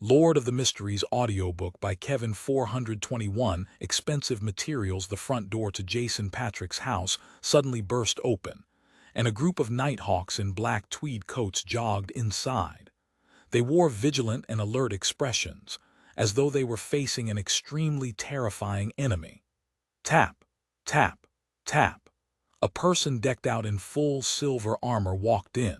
Lord of the Mysteries audiobook by Kevin 421. Expensive materials. The front door to Jason Patrick's house suddenly burst open, and a group of nighthawks in black tweed coats jogged inside. They wore vigilant and alert expressions, as though they were facing an extremely terrifying enemy. Tap, tap, tap. A person decked out in full silver armor walked in.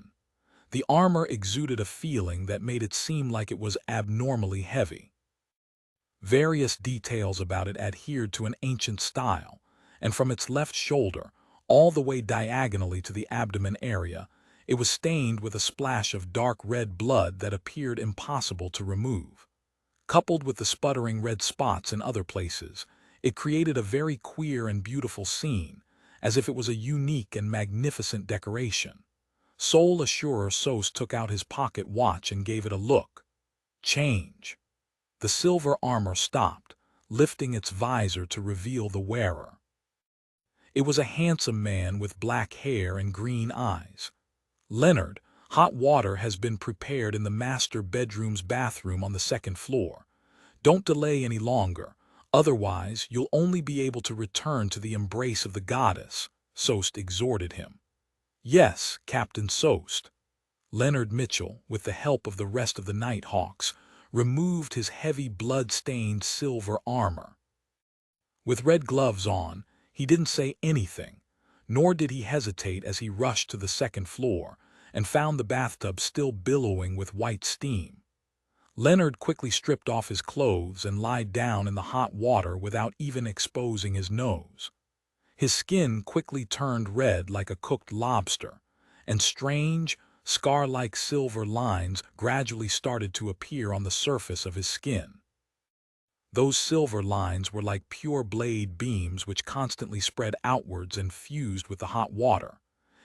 The armor exuded a feeling that made it seem like it was abnormally heavy. Various details about it adhered to an ancient style, and from its left shoulder, all the way diagonally to the abdomen area, it was stained with a splash of dark red blood that appeared impossible to remove. Coupled with the sputtering red spots in other places, it created a very queer and beautiful scene, as if it was a unique and magnificent decoration. Soul Assurer Sos took out his pocket watch and gave it a look. Change. The silver armor stopped, lifting its visor to reveal the wearer. It was a handsome man with black hair and green eyes. Leonard, hot water has been prepared in the master bedroom's bathroom on the second floor. Don't delay any longer, otherwise you'll only be able to return to the embrace of the goddess, Sost exhorted him. Yes, Captain Sost. Leonard Mitchell, with the help of the rest of the Nighthawks, removed his heavy blood-stained silver armor. With red gloves on, he didn't say anything, nor did he hesitate as he rushed to the second floor and found the bathtub still billowing with white steam. Leonard quickly stripped off his clothes and lied down in the hot water without even exposing his nose. His skin quickly turned red like a cooked lobster, and strange, scar-like silver lines gradually started to appear on the surface of his skin. Those silver lines were like pure blade beams which constantly spread outwards and fused with the hot water.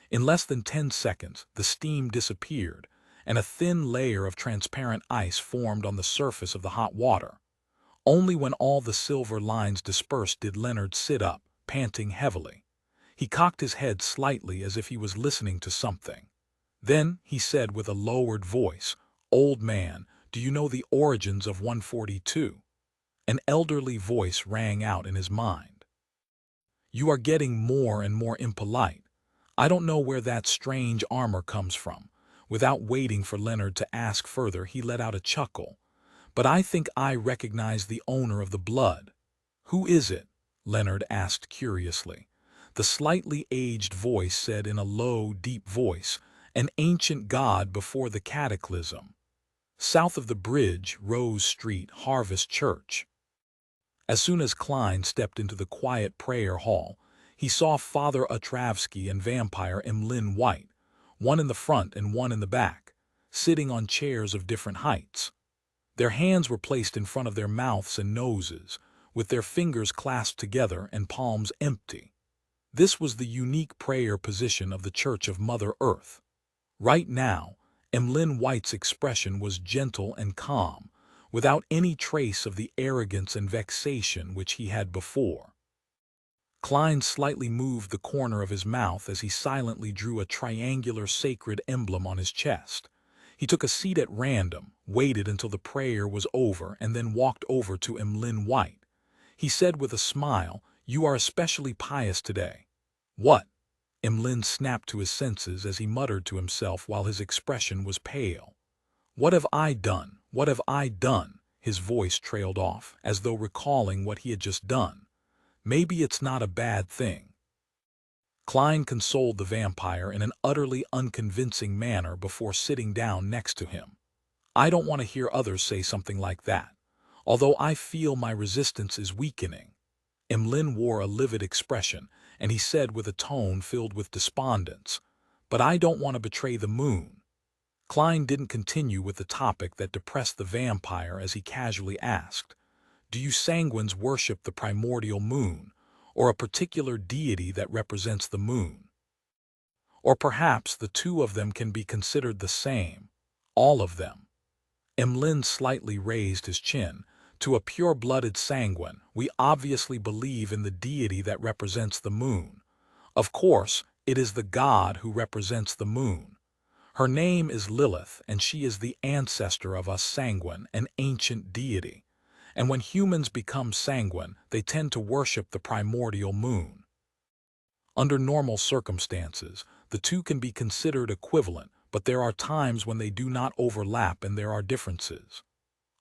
In less than 10 seconds, the steam disappeared, and a thin layer of transparent ice formed on the surface of the hot water. Only when all the silver lines dispersed did Leonard sit up, panting heavily. He cocked his head slightly as if he was listening to something. Then he said with a lowered voice, "Old man, do you know the origins of 142? An elderly voice rang out in his mind. You are getting more and more impolite. I don't know where that strange armor comes from. Without waiting for Leonard to ask further, he let out a chuckle. But I think I recognize the owner of the blood. Who is it? Leonard asked curiously. The slightly aged voice said in a low, deep voice, an ancient god before the cataclysm. South of the bridge, Rose Street, Harvest Church. As soon as Klein stepped into the quiet prayer hall, he saw Father Otravsky and vampire Emlyn White, one in the front and one in the back, sitting on chairs of different heights. Their hands were placed in front of their mouths and noses, with their fingers clasped together and palms empty. This was the unique prayer position of the Church of Mother Earth. Right now, Emlyn White's expression was gentle and calm, without any trace of the arrogance and vexation which he had before. Klein slightly moved the corner of his mouth as he silently drew a triangular sacred emblem on his chest. He took a seat at random, waited until the prayer was over, and then walked over to Emlyn White. He said with a smile, "You are especially pious today." "What?" Emlyn snapped to his senses as he muttered to himself while his expression was pale. "What have I done? What have I done?" His voice trailed off, as though recalling what he had just done. "Maybe it's not a bad thing." Klein consoled the vampire in an utterly unconvincing manner before sitting down next to him. "I don't want to hear others say something like that, although I feel my resistance is weakening." Emlyn wore a livid expression, and he said with a tone filled with despondence, "But I don't want to betray the moon." Klein didn't continue with the topic that depressed the vampire as he casually asked, "Do you sanguines worship the primordial moon, or a particular deity that represents the moon? Or perhaps the two of them can be considered the same, all of them?" Emlyn slightly raised his chin. "To a pure-blooded sanguine, we obviously believe in the deity that represents the moon. Of course, it is the god who represents the moon." Her name is Lilith, and she is the ancestor of us sanguine, an ancient deity. And when humans become sanguine, they tend to worship the primordial moon. Under normal circumstances, the two can be considered equivalent, but there are times when they do not overlap and there are differences.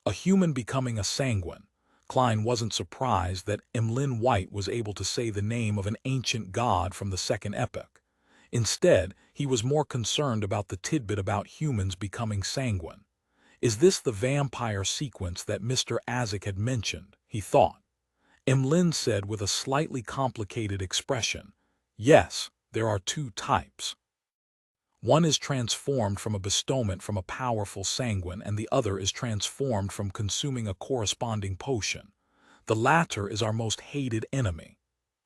A human becoming a sanguine. Klein wasn't surprised that Emlyn White was able to say the name of an ancient god from the Second Epoch. Instead, he was more concerned about the tidbit about humans becoming sanguine. Is this the vampire sequence that Mr. Azek had mentioned? He thought. Emlyn said with a slightly complicated expression, yes, there are two types. One is transformed from a bestowment from a powerful sanguine, and the other is transformed from consuming a corresponding potion. The latter is our most hated enemy.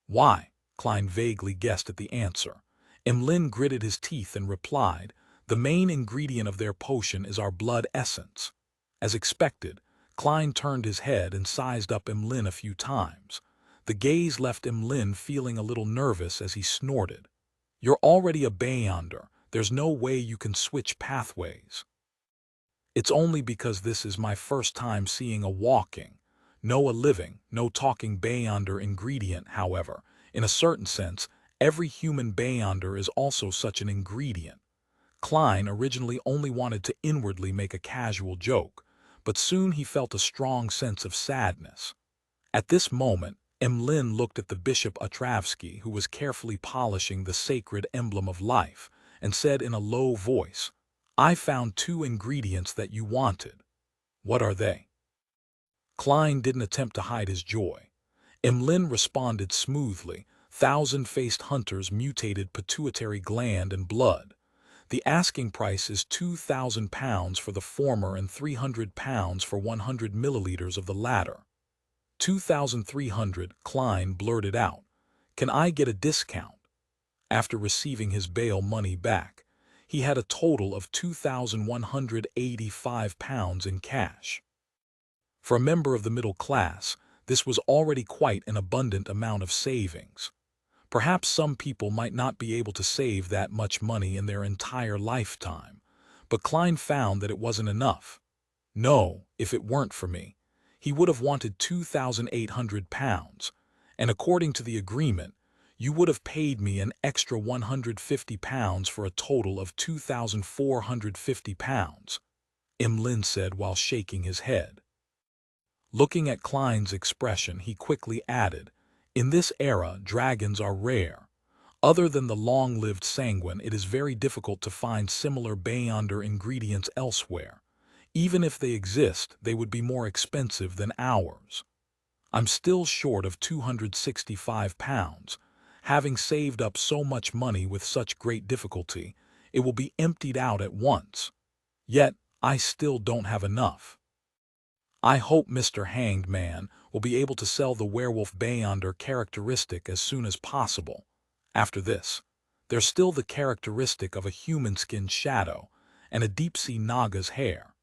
Why? Klein vaguely guessed at the answer. Emlyn gritted his teeth and replied, the main ingredient of their potion is our blood essence. As expected, Klein turned his head and sized up Emlyn a few times. The gaze left Emlyn feeling a little nervous as he snorted. You're already a Beyonder. There's no way you can switch pathways. It's only because this is my first time seeing a walking, a living, no talking Beyonder ingredient. However, in a certain sense, every human Beyonder is also such an ingredient. Klein originally only wanted to inwardly make a casual joke, but soon he felt a strong sense of sadness. At this moment, Emlyn looked at the Bishop Atravsky, who was carefully polishing the sacred emblem of life, and said in a low voice, I found two ingredients that you wanted. What are they? Klein didn't attempt to hide his joy. Emlyn responded smoothly, thousand-faced hunter's mutated pituitary gland and blood. The asking price is £2,000 for the former and £300 for 100 milliliters of the latter. 2,300, Klein blurted out. Can I get a discount? After receiving his bail money back, he had a total of £2,185 in cash. For a member of the middle class, this was already quite an abundant amount of savings. Perhaps some people might not be able to save that much money in their entire lifetime, but Klein found that it wasn't enough. No, if it weren't for me, he would have wanted £2,800, and according to the agreement, you would have paid me an extra £150 for a total of £2,450, Emlyn said while shaking his head. Looking at Klein's expression, he quickly added, in this era, dragons are rare. Other than the long-lived sanguine, it is very difficult to find similar Beyonder ingredients elsewhere. Even if they exist, they would be more expensive than ours. I'm still short of £265. Having saved up so much money with such great difficulty, it will be emptied out at once. Yet, I still don't have enough. I hope Mr. Hanged Man will be able to sell the werewolf Beyonder characteristic as soon as possible. After this, there's still the characteristic of a human-skinned shadow and a deep-sea Naga's hair.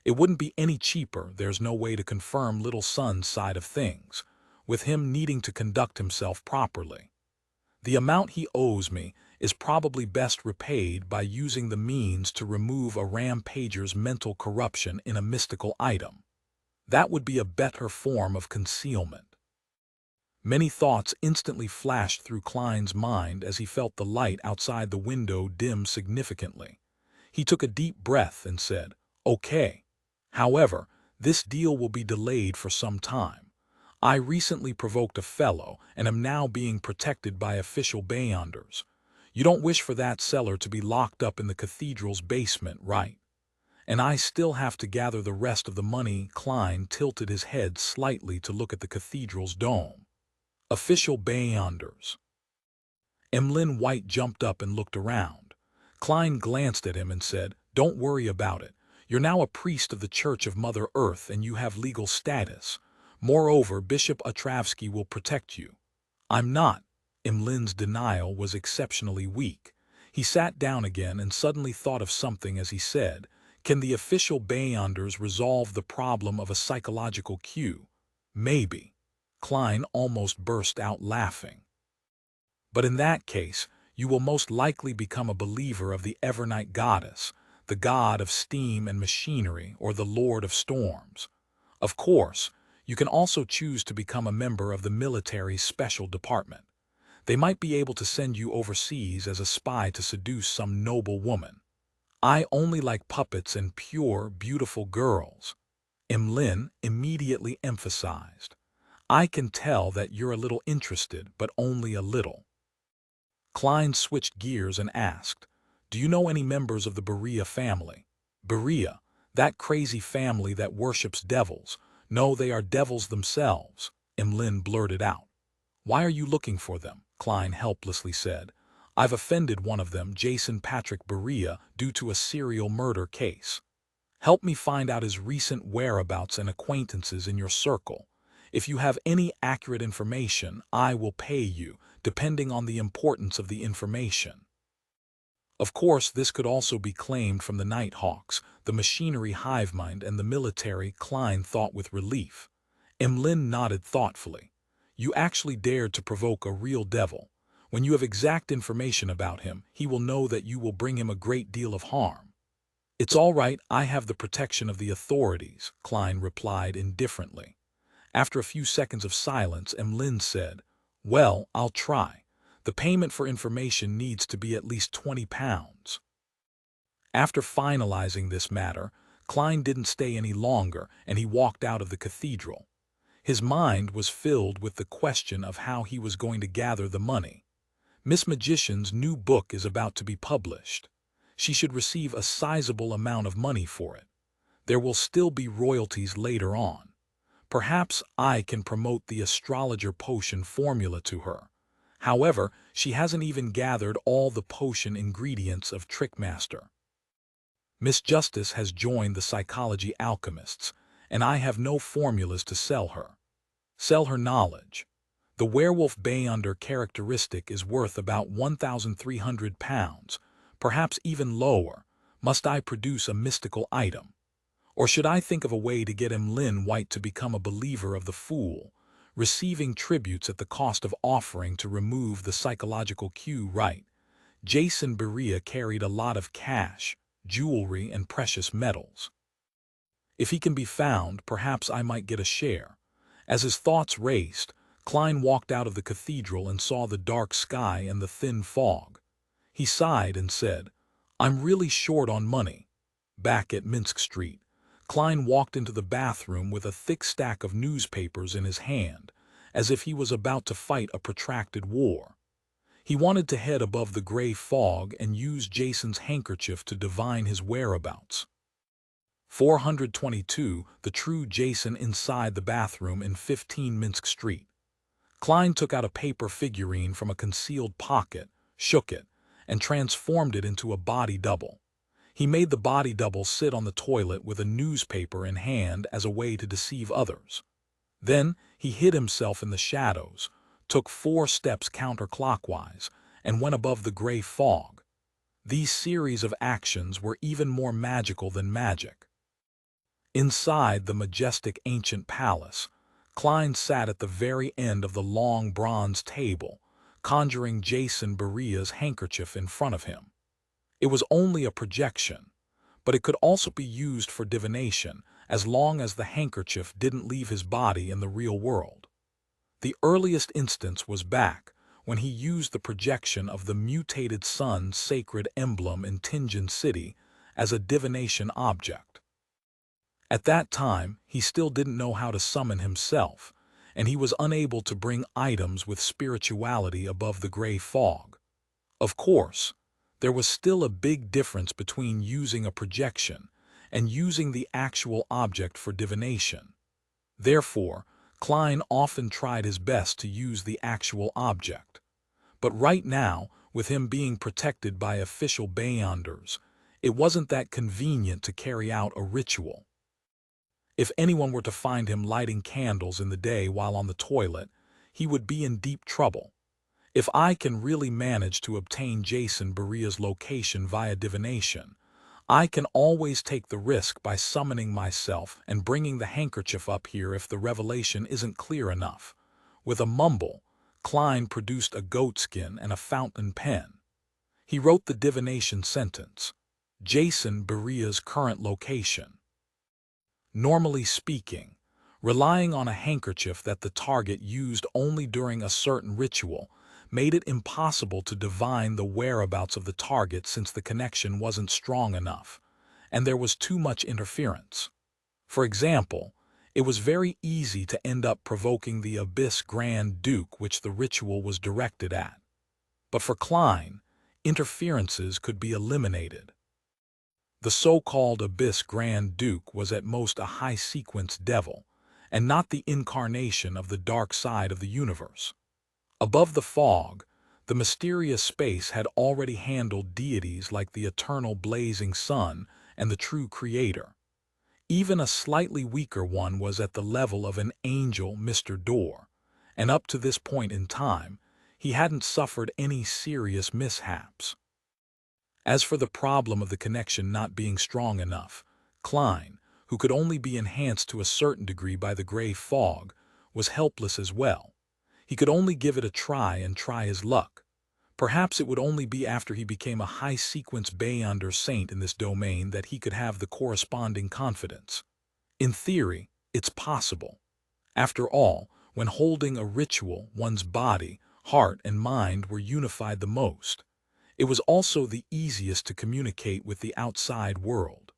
It wouldn't be any cheaper. There's no way to confirm Little Sun's side of things, with him needing to conduct himself properly. The amount he owes me is probably best repaid by using the means to remove a rampager's mental corruption in a mystical item. That would be a better form of concealment. Many thoughts instantly flashed through Klein's mind as he felt the light outside the window dim significantly. He took a deep breath and said, okay. However, this deal will be delayed for some time. I recently provoked a fellow and am now being protected by official Beyonders. You don't wish for that seller to be locked up in the cathedral's basement, right? And I still have to gather the rest of the money. Klein tilted his head slightly to look at the cathedral's dome. Official Beyonders. Emlyn White jumped up and looked around. Klein glanced at him and said, don't worry about it. You're now a priest of the Church of Mother Earth and you have legal status. Moreover, Bishop Atravsky will protect you. I'm not. Emlyn's denial was exceptionally weak. He sat down again and suddenly thought of something as he said, can the official Beyonders resolve the problem of a psychological cue? Maybe. Klein almost burst out laughing. But in that case, You will most likely become a believer of the Evernight goddess, the god of steam and machinery, or the lord of storms. Of course, you can also choose to become a member of the military's special department. They might be able to send you overseas as a spy to seduce some noble woman. I only like puppets and pure, beautiful girls, Emlyn immediately emphasized. I can tell that you're a little interested, but only a little. Klein switched gears and asked, "Do you know any members of the Berea family?" "Berea, that crazy family that worships devils. No, they are devils themselves," Emlyn blurted out. "Why are you looking for them?" Klein helplessly said. "I've offended one of them, Jason Patrick Berea, due to a serial murder case. Help me find out his recent whereabouts and acquaintances in your circle. If you have any accurate information, I will pay you, depending on the importance of the information." Of course, this could also be claimed from the Nighthawks, the machinery hive mind, and the military. Klein thought with relief. Emlyn nodded thoughtfully. "You actually dared to provoke a real devil. When you have exact information about him, he will know that you will bring him a great deal of harm." "It's all right, I have the protection of the authorities," Klein replied indifferently. After a few seconds of silence, Emlyn said, "Well, I'll try. The payment for information needs to be at least £20. After finalizing this matter, Klein didn't stay any longer, and he walked out of the cathedral. His mind was filled with the question of how he was going to gather the money. Miss Magician's new book is about to be published. She should receive a sizable amount of money for it. There will still be royalties later on. Perhaps I can promote the astrologer potion formula to her. However, she hasn't even gathered all the potion ingredients of Trickmaster. Miss Justice has joined the psychology alchemists, and I have no formulas to sell her. Sell her knowledge. The werewolf Beyonder characteristic is worth about £1,300, perhaps even lower. Must I produce a mystical item? Or should I think of a way to get Emlyn White to become a believer of the Fool, receiving tributes at the cost of offering to remove the psychological cue? Right. Jason Berea carried a lot of cash, jewelry, and precious metals. If he can be found, perhaps I might get a share. As his thoughts raced, Klein walked out of the cathedral and saw the dark sky and the thin fog. He sighed and said, "I'm really short on money." Back at Minsk Street, Klein walked into the bathroom with a thick stack of newspapers in his hand, as if he was about to fight a protracted war. He wanted to head above the gray fog and use Jason's handkerchief to divine his whereabouts. 422, the true Jason inside the bathroom in 15 Minsk Street. Klein took out a paper figurine from a concealed pocket, shook it, and transformed it into a body double. He made the body double sit on the toilet with a newspaper in hand as a way to deceive others. Then he hid himself in the shadows, took 4 steps counterclockwise, and went above the gray fog. These series of actions were even more magical than magic. Inside the majestic ancient palace, Klein sat at the very end of the long bronze table, conjuring Jason Berea's handkerchief in front of him. It was only a projection, but it could also be used for divination as long as the handkerchief didn't leave his body in the real world. The earliest instance was back when he used the projection of the mutated sun's sacred emblem in Tingen City as a divination object. At that time, he still didn't know how to summon himself, and he was unable to bring items with spirituality above the gray fog. Of course, there was still a big difference between using a projection and using the actual object for divination. Therefore, Klein often tried his best to use the actual object. But right now, with him being protected by official Beyonders, it wasn't that convenient to carry out a ritual. If anyone were to find him lighting candles in the day while on the toilet, he would be in deep trouble. If I can really manage to obtain Jason Berea's location via divination, I can always take the risk by summoning myself and bringing the handkerchief up here if the revelation isn't clear enough. With a mumble, Klein produced a goatskin and a fountain pen. He wrote the divination sentence, Jason Berea's current location. Normally speaking, relying on a handkerchief that the target used only during a certain ritual made it impossible to divine the whereabouts of the target since the connection wasn't strong enough, and there was too much interference. For example, it was very easy to end up provoking the Abyss Grand Duke which the ritual was directed at. But for Klein, interferences could be eliminated. The so-called Abyss Grand Duke was at most a high-sequence devil, and not the incarnation of the dark side of the universe. Above the fog, the mysterious space had already handled deities like the eternal blazing sun and the true creator. Even a slightly weaker one was at the level of an angel, Mr. Door, and up to this point in time, he hadn't suffered any serious mishaps. As for the problem of the connection not being strong enough, Klein, who could only be enhanced to a certain degree by the gray fog, was helpless as well. He could only give it a try and try his luck. Perhaps it would only be after he became a high-sequence Beyonder saint in this domain that he could have the corresponding confidence. In theory, it's possible. After all, when holding a ritual, one's body, heart, and mind were unified the most. It was also the easiest to communicate with the outside world.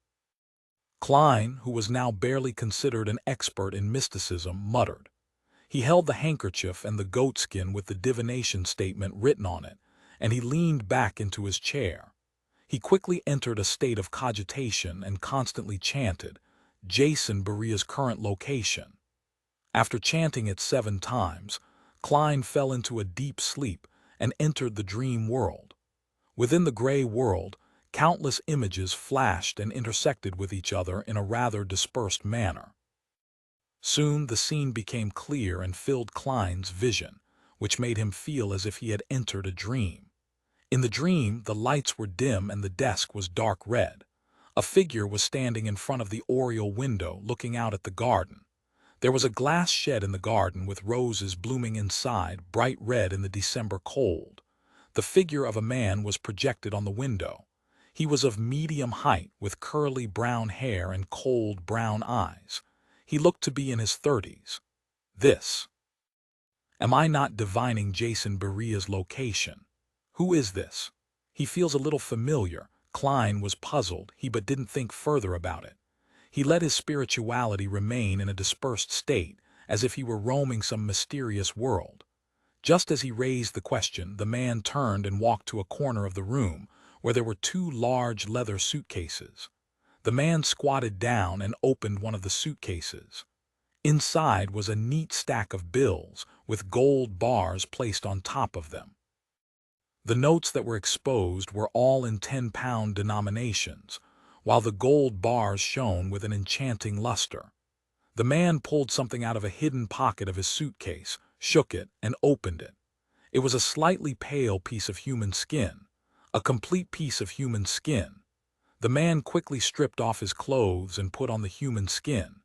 Klein, who was now barely considered an expert in mysticism, muttered. He held the handkerchief and the goatskin with the divination statement written on it, and he leaned back into his chair. He quickly entered a state of cogitation and constantly chanted, Jason Berea's current location. After chanting it 7 times, Klein fell into a deep sleep and entered the dream world. Within the gray world, countless images flashed and intersected with each other in a rather dispersed manner. Soon the scene became clear and filled Klein's vision, which made him feel as if he had entered a dream. In the dream, the lights were dim and the desk was dark red. A figure was standing in front of the oriel window looking out at the garden. There was a glass shed in the garden with roses blooming inside, bright red in the December cold. The figure of a man was projected on the window. He was of medium height with curly brown hair and cold brown eyes. He looked to be in his 30s. This. Am I not divining Jason Berea's location? Who is this? He feels a little familiar. Klein was puzzled, but didn't think further about it. He let his spirituality remain in a dispersed state, as if he were roaming some mysterious world. Just as he raised the question, the man turned and walked to a corner of the room, where there were 2 large leather suitcases. The man squatted down and opened one of the suitcases. Inside was a neat stack of bills, with gold bars placed on top of them. The notes that were exposed were all in 10-pound denominations, while the gold bars shone with an enchanting luster. The man pulled something out of a hidden pocket of his suitcase, shook it, and opened it. It was a slightly pale piece of human skin, a complete piece of human skin. The man quickly stripped off his clothes and put on the human skin.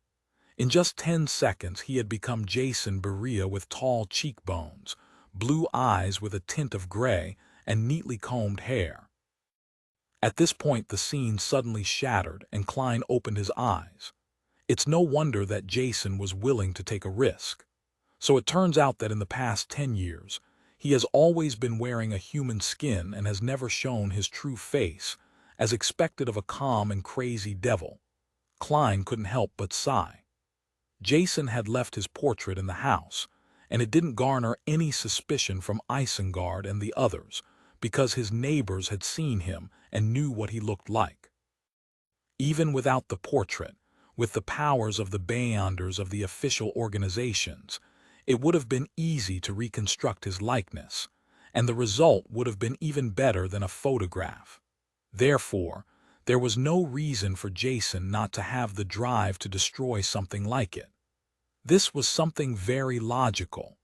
In just 10 seconds he had become Jason Berea with tall cheekbones, blue eyes with a tint of gray, and neatly combed hair. At this point the scene suddenly shattered and Klein opened his eyes. It's no wonder that Jason was willing to take a risk. So it turns out that in the past 10 years, he has always been wearing a human skin and has never shown his true face, as expected of a calm and crazy devil. Klein couldn't help but sigh. Jason had left his portrait in the house, and it didn't garner any suspicion from Isengard and the others, because his neighbors had seen him and knew what he looked like. Even without the portrait, with the powers of the Beyonders of the official organizations, it would have been easy to reconstruct his likeness, and the result would have been even better than a photograph. Therefore, there was no reason for Jason not to have the drive to destroy something like it. This was something very logical.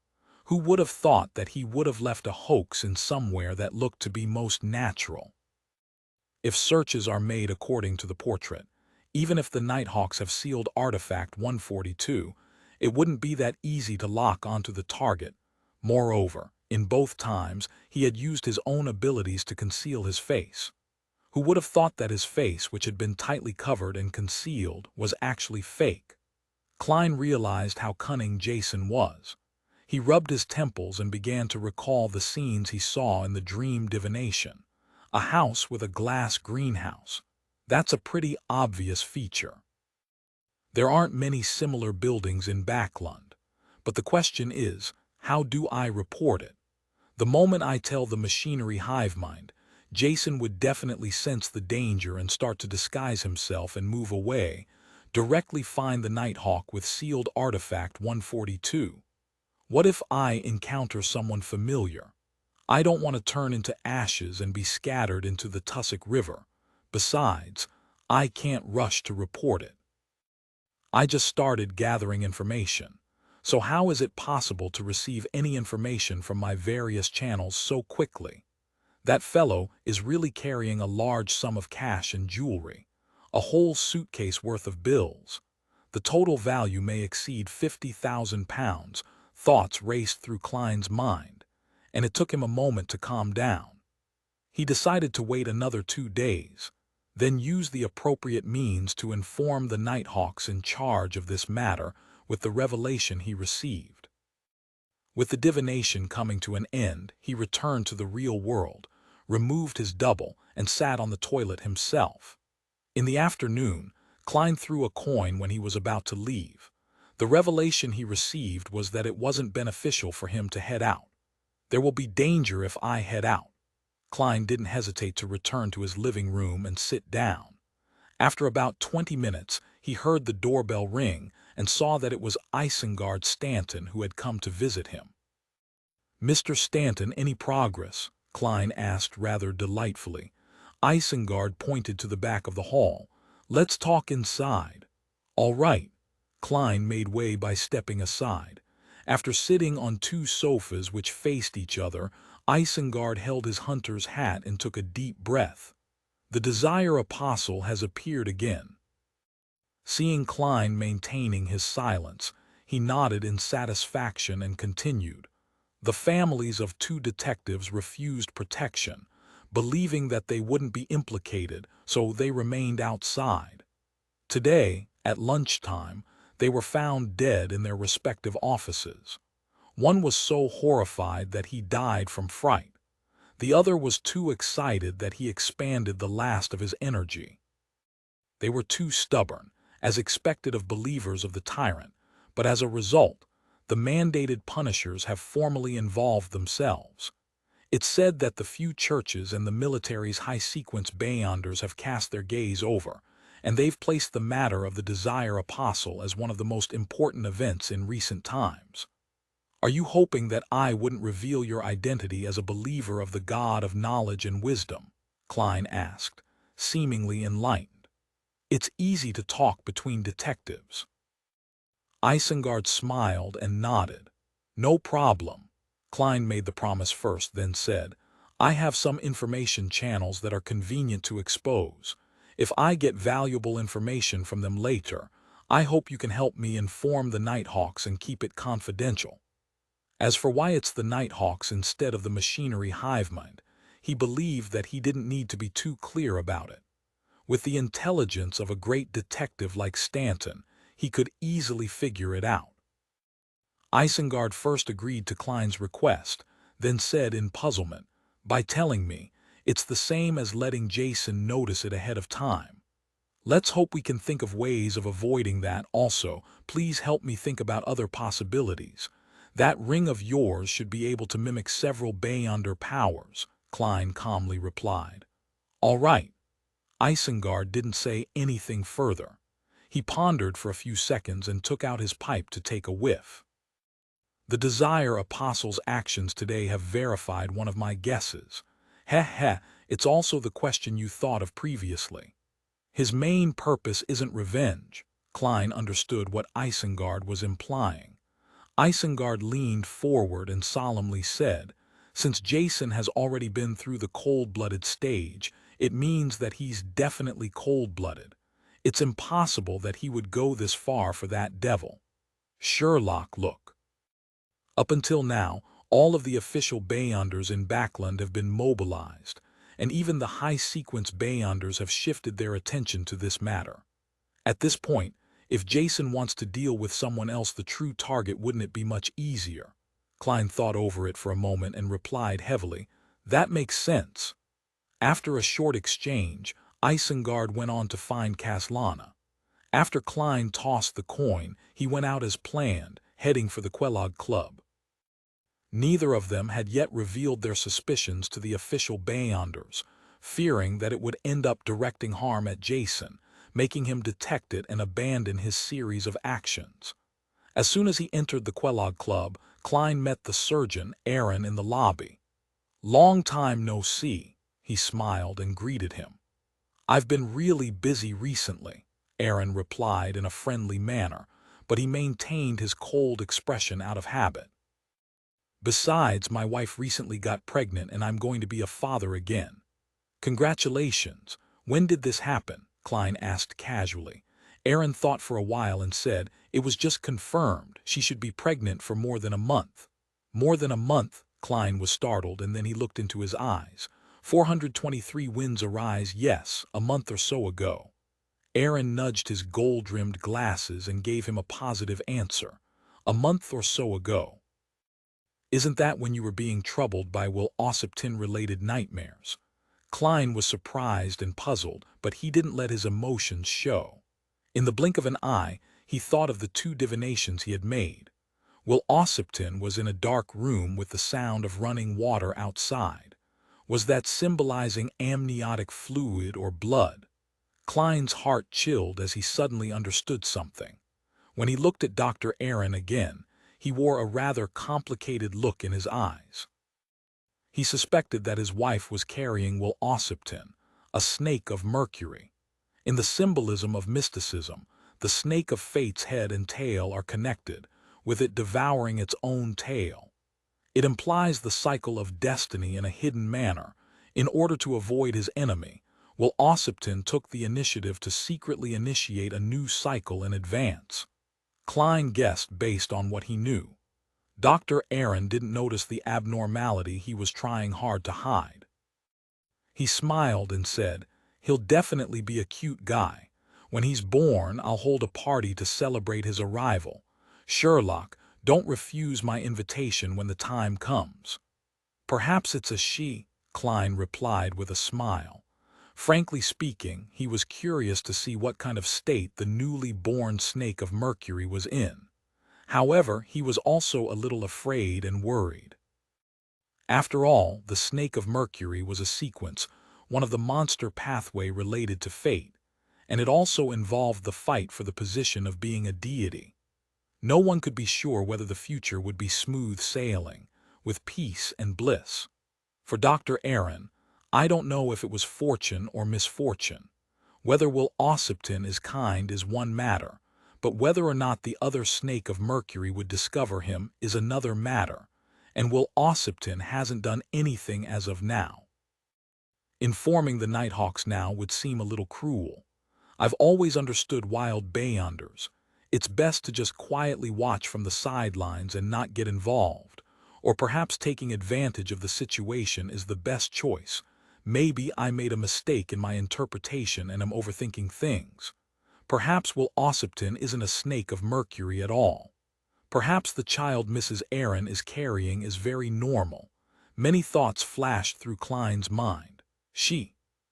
Who would have thought that he would have left a hoax in somewhere that looked to be most natural? If searches are made according to the portrait, even if the Nighthawks have sealed Artifact 142, it wouldn't be that easy to lock onto the target. Moreover, In both times, he had used his own abilities to conceal his face. Who would have thought that his face, which had been tightly covered and concealed, was actually fake? Klein realized how cunning Jason was. He rubbed his temples and began to recall the scenes he saw in the dream divination. A house with a glass greenhouse. That's a pretty obvious feature. There aren't many similar buildings in Backlund. But the question is, how do I report it? The moment I tell the machinery hive mind, Jason would definitely sense the danger and start to disguise himself and move away, directly find the Nighthawk with sealed artifact 142. What if I encounter someone familiar? I don't want to turn into ashes and be scattered into the Tussock River. Besides, I can't rush to report it. I just started gathering information. So how is it possible to receive any information from my various channels so quickly? That fellow is really carrying a large sum of cash and jewelry. A whole suitcase worth of bills. The total value may exceed £50,000. Thoughts raced through Klein's mind, and it took him a moment to calm down. He decided to wait another 2 days, then use the appropriate means to inform the Nighthawks in charge of this matter with the revelation he received. With the divination coming to an end, he returned to the real world, removed his double, and sat on the toilet himself. In the afternoon, Klein threw a coin when he was about to leave. The revelation he received was that it wasn't beneficial for him to head out. There will be danger if I head out. Klein didn't hesitate to return to his living room and sit down. After about 20 minutes, he heard the doorbell ring and saw that it was Isengard Stanton who had come to visit him. "Mr. Stanton, any progress?" Klein asked rather delightfully. Isengard pointed to the back of the hall. "Let's talk inside." "All right." Klein made way by stepping aside. After sitting on 2 sofas which faced each other, Isengard held his hunter's hat and took a deep breath. "The Desire Apostle has appeared again." Seeing Klein maintaining his silence, he nodded in satisfaction and continued. "The families of 2 detectives refused protection, believing that they wouldn't be implicated, so they remained outside. Today, at lunchtime, they were found dead in their respective offices. One was so horrified that he died from fright. The other was too excited that he expanded the last of his energy. They were too stubborn, as expected of believers of the tyrant, but as a result, the mandated punishers have formally involved themselves. It's said that the few churches and the military's high-sequence beyonders have cast their gaze over, and they've placed the matter of the Desire Apostle as one of the most important events in recent times. Are you hoping that I wouldn't reveal your identity as a believer of the God of knowledge and wisdom?" Klein asked, seemingly enlightened. "It's easy to talk between detectives." Isengard smiled and nodded. "No problem." Klein made the promise first, then said, "I have some information channels that are convenient to expose. If I get valuable information from them later, I hope you can help me inform the Nighthawks and keep it confidential." As for why it's the Nighthawks instead of the machinery hive mind, he believed that he didn't need to be too clear about it. With the intelligence of a great detective like Stanton, he could easily figure it out. Isengard first agreed to Klein's request, then said in puzzlement, "By telling me, it's the same as letting Jason notice it ahead of time. Let's hope we can think of ways of avoiding that. Also, please help me think about other possibilities. That ring of yours should be able to mimic several Beyonder powers," Klein calmly replied. "All right." Isengard didn't say anything further. He pondered for a few seconds and took out his pipe to take a whiff. "The Desire Apostle's actions today have verified one of my guesses. Heh, it's also the question you thought of previously. His main purpose isn't revenge." Klein understood what Isengard was implying. Isengard leaned forward and solemnly said, "Since Jason has already been through the cold-blooded stage, it means that he's definitely cold-blooded. It's impossible that he would go this far for that devil. Sherlock, look." Up until now, All of the official Beyonders in Backland have been mobilized, and even the high-sequence Beyonders have shifted their attention to this matter. At this point, if Jason wants to deal with someone else, the true target, wouldn't it be much easier? Klein thought over it for a moment and replied heavily, "That makes sense." After a short exchange, Isengard went on to find Kaslana. After Klein tossed the coin, he went out as planned, heading for the Quelog Club. Neither of them had yet revealed their suspicions to the official Beyonders, fearing that it would end up directing harm at Jason, making him detect it and abandon his series of actions. As soon as he entered the Quelog Club, Klein met the surgeon, Aaron, in the lobby. "Long time no see," he smiled and greeted him. "I've been really busy recently," Aaron replied in a friendly manner, but he maintained his cold expression out of habit. "Besides, my wife recently got pregnant and I'm going to be a father again." "Congratulations. When did this happen?" Klein asked casually. Aaron thought for a while and said, "It was just confirmed. She should be pregnant for more than a month." "More than a month?" Klein was startled, and then he looked into his eyes. 423 winds arise, yes, a month or so ago." Aaron nudged his gold-rimmed glasses and gave him a positive answer. "A month or so ago." "Isn't that when you were being troubled by Will Ossipton-related nightmares?" Klein was surprised and puzzled, but he didn't let his emotions show. In the blink of an eye, he thought of the two divinations he had made. Will Ossipton was in a dark room with the sound of running water outside. Was that symbolizing amniotic fluid or blood? Klein's heart chilled as he suddenly understood something. When he looked at Dr. Aaron again, he wore a rather complicated look in his eyes. He suspected that his wife was carrying Will Ossipton, a snake of Mercury. In the symbolism of mysticism, the snake of fate's head and tail are connected, with it devouring its own tail. It implies the cycle of destiny in a hidden manner. In order to avoid his enemy, Will Ossipton took the initiative to secretly initiate a new cycle in advance. Klein guessed based on what he knew. Dr. Aaron didn't notice the abnormality he was trying hard to hide. He smiled and said, "He'll definitely be a cute guy. When he's born, I'll hold a party to celebrate his arrival. Sherlock, don't refuse my invitation when the time comes." "Perhaps it's a she," Klein replied with a smile. Frankly speaking, he was curious to see what kind of state the newly born snake of Mercury was in. However, he was also a little afraid and worried. After all, the snake of Mercury was a sequence, one of the monster pathway related to fate, and it also involved the fight for the position of being a deity. No one could be sure whether the future would be smooth sailing, with peace and bliss. For Dr. Aaron, I don't know if it was fortune or misfortune. Whether Will Ossipton is kind is one matter, but whether or not the other snake of Mercury would discover him is another matter, and Will Ossipton hasn't done anything as of now. Informing the Nighthawks now would seem a little cruel. I've always understood wild Beyonders. It's best to just quietly watch from the sidelines and not get involved, or perhaps taking advantage of the situation is the best choice. Maybe I made a mistake in my interpretation and am overthinking things. Perhaps Will Ossipton isn't a snake of Mercury at all. Perhaps the child Mrs. Aaron is carrying is very normal. Many thoughts flashed through Klein's mind.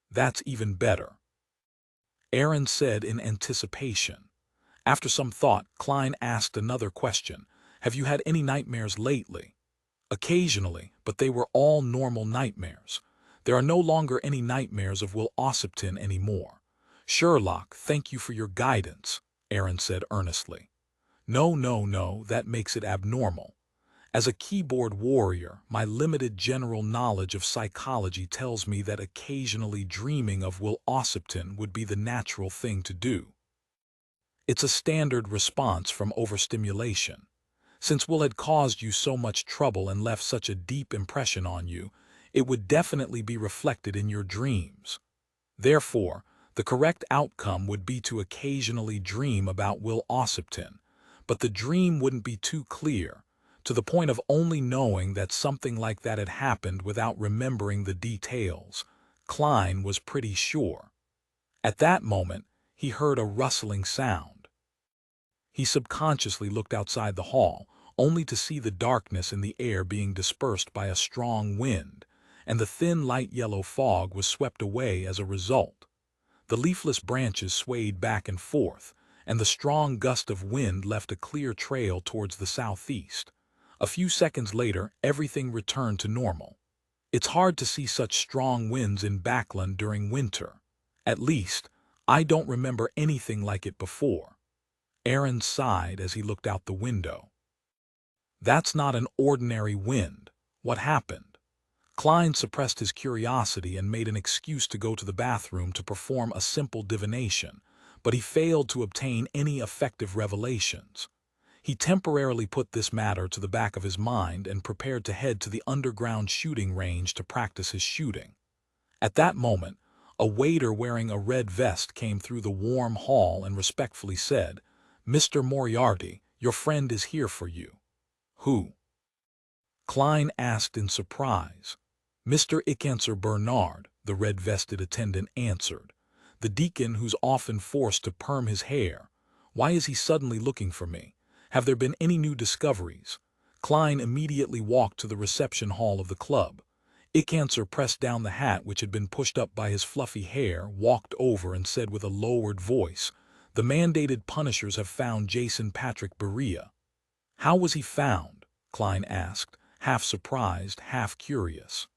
That's even better," Aaron said in anticipation. After some thought, Klein asked another question. "Have you had any nightmares lately?" "Occasionally, but they were all normal nightmares. There are no longer any nightmares of Will Ossipton anymore." "Sherlock, thank you for your guidance," Aaron said earnestly. No, that makes it abnormal. As a keyboard warrior, my limited general knowledge of psychology tells me that occasionally dreaming of Will Ossipton would be the natural thing to do. It's a standard response from overstimulation. Since Will had caused you so much trouble and left such a deep impression on you, it would definitely be reflected in your dreams. Therefore, the correct outcome would be to occasionally dream about Will Ossipton, but the dream wouldn't be too clear. to the point of only knowing that something like that had happened without remembering the details. Klein was pretty sure. At that moment, he heard a rustling sound. He subconsciously looked outside the hall, only to see the darkness in the air being dispersed by a strong wind, and the thin light yellow fog was swept away as a result. The leafless branches swayed back and forth, and the strong gust of wind left a clear trail towards the southeast. A few seconds later, everything returned to normal. It's hard to see such strong winds in Backland during winter. At least, I don't remember anything like it before. Aaron sighed as he looked out the window. That's not an ordinary wind. What happened? Klein suppressed his curiosity and made an excuse to go to the bathroom to perform a simple divination, but he failed to obtain any effective revelations. He temporarily put this matter to the back of his mind and prepared to head to the underground shooting range to practice his shooting. At that moment, a waiter wearing a red vest came through the warm hall and respectfully said, "Mr. Moriarty, your friend is here for you." "Who?" Klein asked in surprise. "Mr. Ickanser Bernard," the red-vested attendant answered. "The deacon who's often forced to perm his hair. Why is he suddenly looking for me? Have there been any new discoveries?" Klein immediately walked to the reception hall of the club. Ickanser pressed down the hat which had been pushed up by his fluffy hair, walked over and said with a lowered voice, "The mandated punishers have found Jason Patrick Berea." "How was he found?" Klein asked, half surprised, half curious.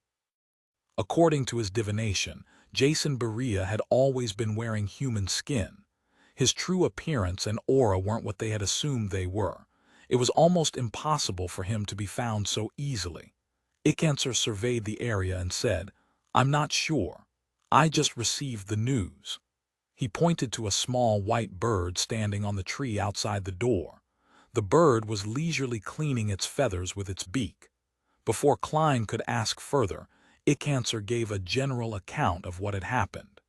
According to his divination, Jason Berea had always been wearing human skin. His true appearance and aura weren't what they had assumed they were. It was almost impossible for him to be found so easily. Ickanser surveyed the area and said, "I'm not sure. I just received the news." He pointed to a small white bird standing on the tree outside the door. The bird was leisurely cleaning its feathers with its beak. Before Klein could ask further, Ickanser gave a general account of what had happened.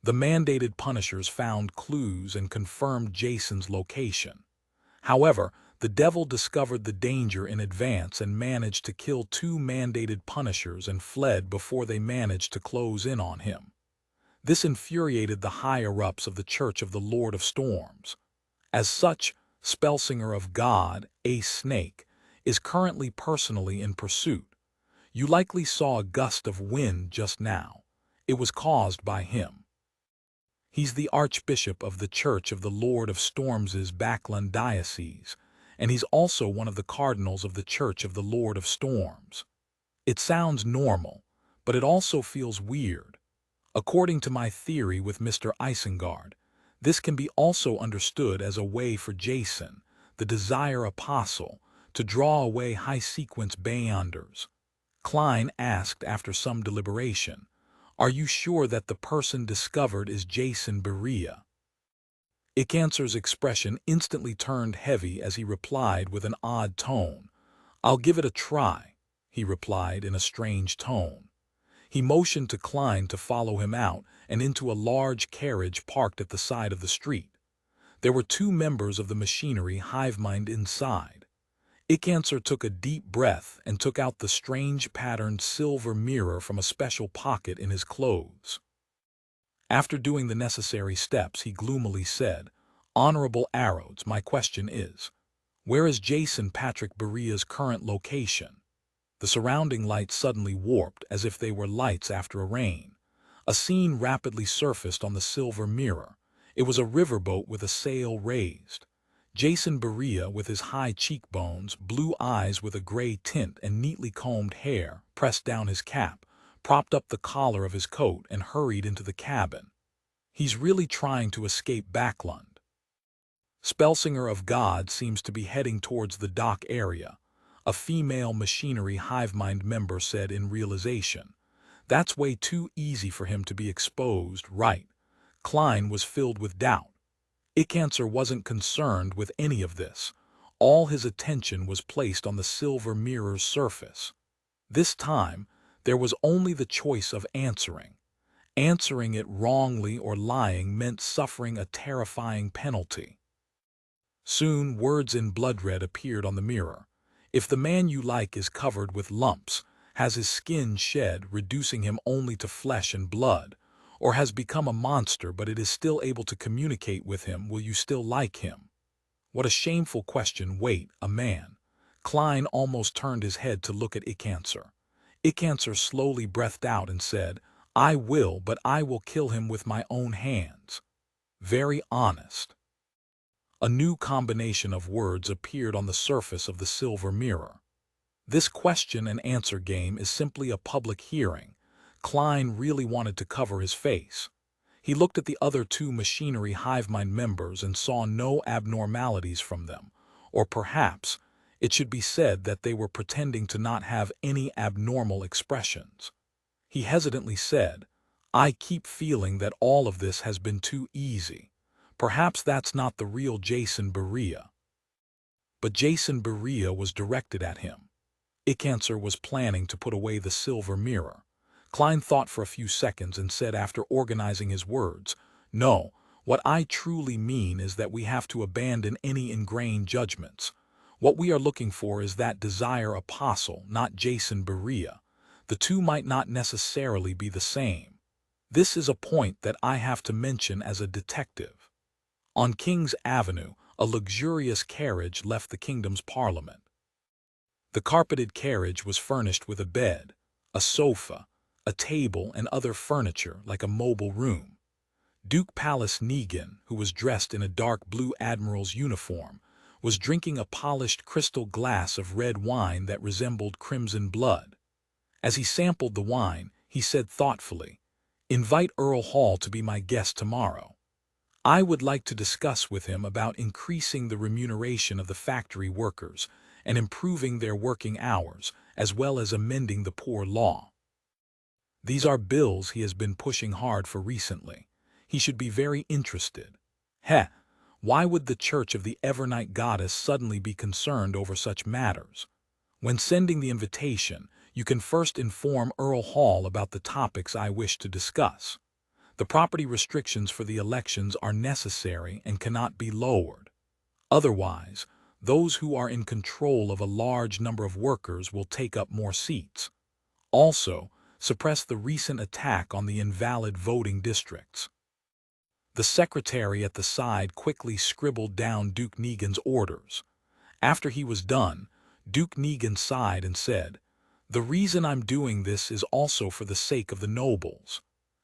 The mandated punishers found clues and confirmed Jason's location. However, the devil discovered the danger in advance and managed to kill 2 mandated punishers and fled before they managed to close in on him. This infuriated the higher-ups of the Church of the Lord of Storms. As such, Spellsinger of God, a snake, is currently personally in pursuit. You likely saw a gust of wind just now. It was caused by him. He's the Archbishop of the Church of the Lord of Storms' Backland Diocese, and he's also one of the cardinals of the Church of the Lord of Storms. It sounds normal, but it also feels weird. According to my theory with Mr. Isengard, this can be also understood as a way for Jason, the Desire Apostle, to draw away high-sequence Beyonders. Klein asked after some deliberation, "Are you sure that the person discovered is Jason Berea?" Ickanser's expression instantly turned heavy as he replied with an odd tone. "I'll give it a try," he replied in a strange tone. He motioned to Klein to follow him out and into a large carriage parked at the side of the street. There were 2 members of the machinery hive mind inside. Ickanser took a deep breath and took out the strange patterned silver mirror from a special pocket in his clothes. After doing the necessary steps, he gloomily said, "Honorable Arrows, my question is, where is Jason Patrick Berea's current location?" The surrounding lights suddenly warped as if they were lights after a rain. A scene rapidly surfaced on the silver mirror. It was a riverboat with a sail raised. Jason Berea, with his high cheekbones, blue eyes with a gray tint and neatly combed hair, pressed down his cap, propped up the collar of his coat and hurried into the cabin. He's really trying to escape Backland. Spellsinger of God seems to be heading towards the dock area, a female machinery hivemind member said in realization. That's way too easy for him to be exposed, right? Klein was filled with doubt. Ickanser wasn't concerned with any of this. All his attention was placed on the silver mirror's surface. This time, there was only the choice of answering. Answering it wrongly or lying meant suffering a terrifying penalty. Soon, words in blood red appeared on the mirror. If the man you like is covered with lumps, has his skin shed, reducing him only to flesh and blood, or has become a monster but it is still able to communicate with him, will you still like him? What a shameful question. Wait, a man. Klein almost turned his head to look at Icancer. Icancer slowly breathed out and said, I will, but I will kill him with my own hands. Very honest. A new combination of words appeared on the surface of the silver mirror. This question and answer game is simply a public hearing. Klein really wanted to cover his face. He looked at the other two machinery hivemind members and saw no abnormalities from them, or perhaps it should be said that they were pretending to not have any abnormal expressions. He hesitantly said, I keep feeling that all of this has been too easy. Perhaps that's not the real Jason Barea. But Jason Barea was directed at him. Icancer was planning to put away the silver mirror. Klein thought for a few seconds and said after organizing his words, No, what I truly mean is that we have to abandon any ingrained judgments. What we are looking for is that desire apostle, not Jason Barea. The two might not necessarily be the same. This is a point that I have to mention as a detective. On King's Avenue, a luxurious carriage left the kingdom's parliament. The carpeted carriage was furnished with a bed, a sofa, a table, and other furniture like a mobile room. Duke Palace Negan, who was dressed in a dark blue admiral's uniform, was drinking a polished crystal glass of red wine that resembled crimson blood. As he sampled the wine, he said thoughtfully, Invite Earl Hall to be my guest tomorrow. I would like to discuss with him about increasing the remuneration of the factory workers and improving their working hours, as well as amending the poor law. These are bills he has been pushing hard for recently. He should be very interested. Why would the Church of the Evernight Goddess suddenly be concerned over such matters? When sending the invitation, you can first inform Earl Hall about the topics I wish to discuss. The property restrictions for the elections are necessary and cannot be lowered. Otherwise, those who are in control of a large number of workers will take up more seats. Also, suppress the recent attack on the invalid voting districts. The secretary at the side quickly scribbled down Duke Negan's orders. After he was done, Duke Negan sighed and said, The reason I'm doing this is also for the sake of the nobles.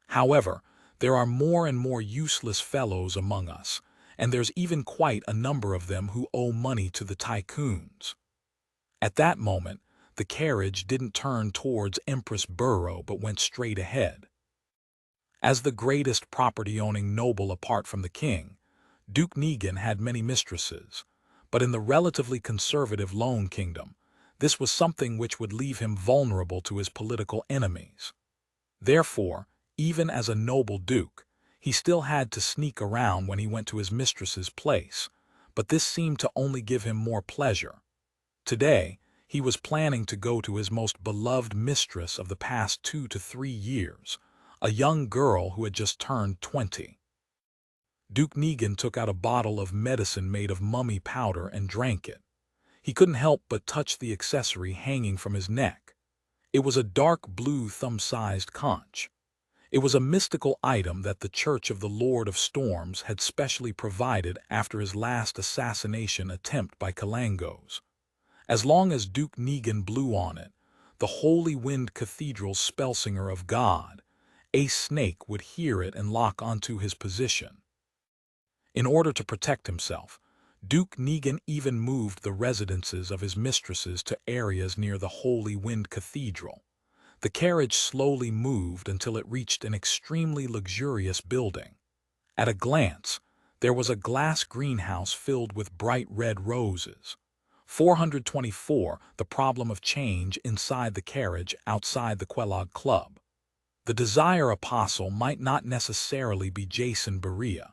However, there are more and more useless fellows among us, and there's even quite a number of them who owe money to the tycoons. At that moment, the carriage didn't turn towards Empress Borough but went straight ahead. As the greatest property-owning noble apart from the king, Duke Negan had many mistresses, but in the relatively conservative Lone Kingdom, this was something which would leave him vulnerable to his political enemies. Therefore, even as a noble duke, he still had to sneak around when he went to his mistress's place, but this seemed to only give him more pleasure. Today, he was planning to go to his most beloved mistress of the past 2 to 3 years, a young girl who had just turned 20. Duke Negan took out a bottle of medicine made of mummy powder and drank it. He couldn't help but touch the accessory hanging from his neck. It was a dark blue thumb-sized conch. It was a mystical item that the Church of the Lord of Storms had specially provided after his last assassination attempt by Kalangos. As long as Duke Negan blew on it, the Holy Wind Cathedral's spellsinger of God, a snake would hear it and lock onto his position. In order to protect himself, Duke Negan even moved the residences of his mistresses to areas near the Holy Wind Cathedral. The carriage slowly moved until it reached an extremely luxurious building. At a glance, there was a glass greenhouse filled with bright red roses. 424, the problem of change inside the carriage outside the Kellogg Club. The desire apostle might not necessarily be Jason Barea.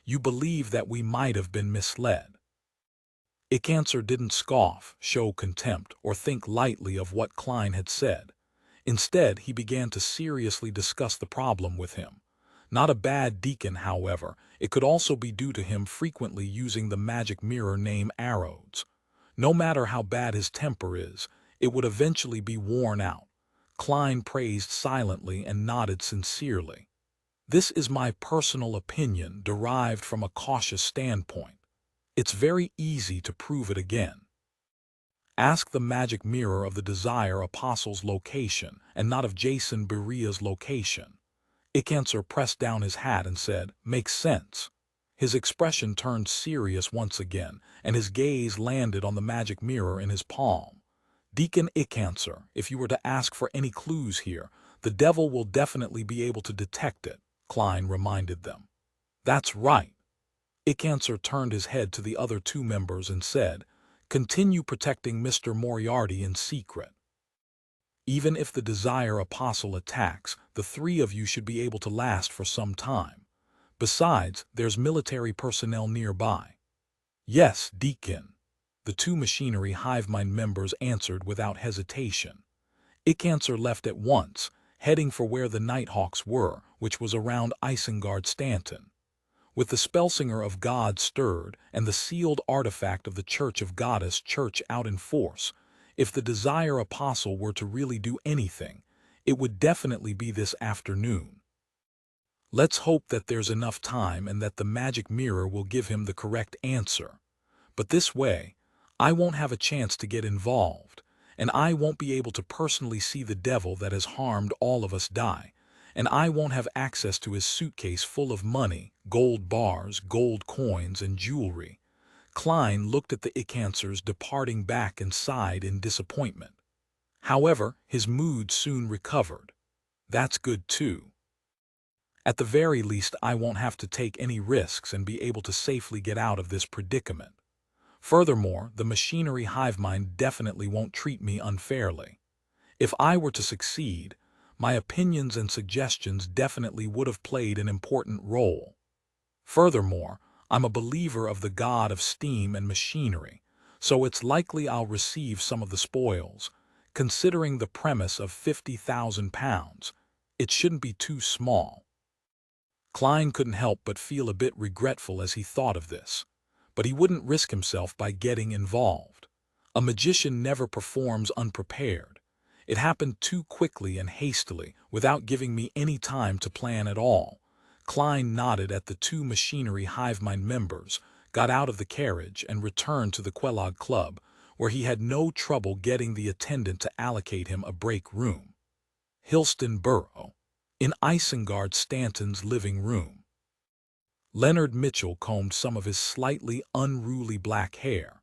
You believe that we might have been misled. Icancer didn't scoff, show contempt, or think lightly of what Klein had said. Instead, he began to seriously discuss the problem with him. Not a bad deacon, however, it could also be due to him frequently using the magic mirror name arrows. No matter how bad his temper is, it would eventually be worn out. Klein praised silently and nodded sincerely. This is my personal opinion derived from a cautious standpoint. It's very easy to prove it again. Ask the magic mirror of the Desire Apostle's location and not of Jason Berea's location. Icancer pressed down his hat and said, "Makes sense." His expression turned serious once again, and his gaze landed on the magic mirror in his palm. Deacon Icancer, if you were to ask for any clues here, the devil will definitely be able to detect it, Klein reminded them. That's right. Icancer turned his head to the other two members and said, "Continue protecting Mr. Moriarty in secret. Even if the Desire Apostle attacks, the three of you should be able to last for some time. Besides, there's military personnel nearby." "Yes, Deacon," the two machinery hive mind members answered without hesitation. Icancer left at once, heading for where the Nighthawks were, which was around Isengard Stanton. With the Spellsinger of God stirred and the sealed artifact of the Church of Goddess Church out in force, if the Desire Apostle were to really do anything, it would definitely be this afternoon. Let's hope that there's enough time and that the magic mirror will give him the correct answer. But this way, I won't have a chance to get involved, and I won't be able to personally see the devil that has harmed all of us die, and I won't have access to his suitcase full of money, gold bars, gold coins, and jewelry. Klein looked at the Icancers departing back and sighed in disappointment. However, his mood soon recovered. That's good too. At the very least, I won't have to take any risks and be able to safely get out of this predicament. Furthermore, the machinery hive mind definitely won't treat me unfairly. If I were to succeed, my opinions and suggestions definitely would have played an important role. Furthermore, I'm a believer of the god of steam and machinery, so it's likely I'll receive some of the spoils. Considering the premise of £50,000, it shouldn't be too small. Klein couldn't help but feel a bit regretful as he thought of this, but he wouldn't risk himself by getting involved. A magician never performs unprepared. It happened too quickly and hastily, without giving me any time to plan at all. Klein nodded at the two machinery hive mind members, got out of the carriage, and returned to the Quelog Club, where he had no trouble getting the attendant to allocate him a break room. Hilston Borough, in Isengard Stanton's living room. Leonard Mitchell combed some of his slightly unruly black hair.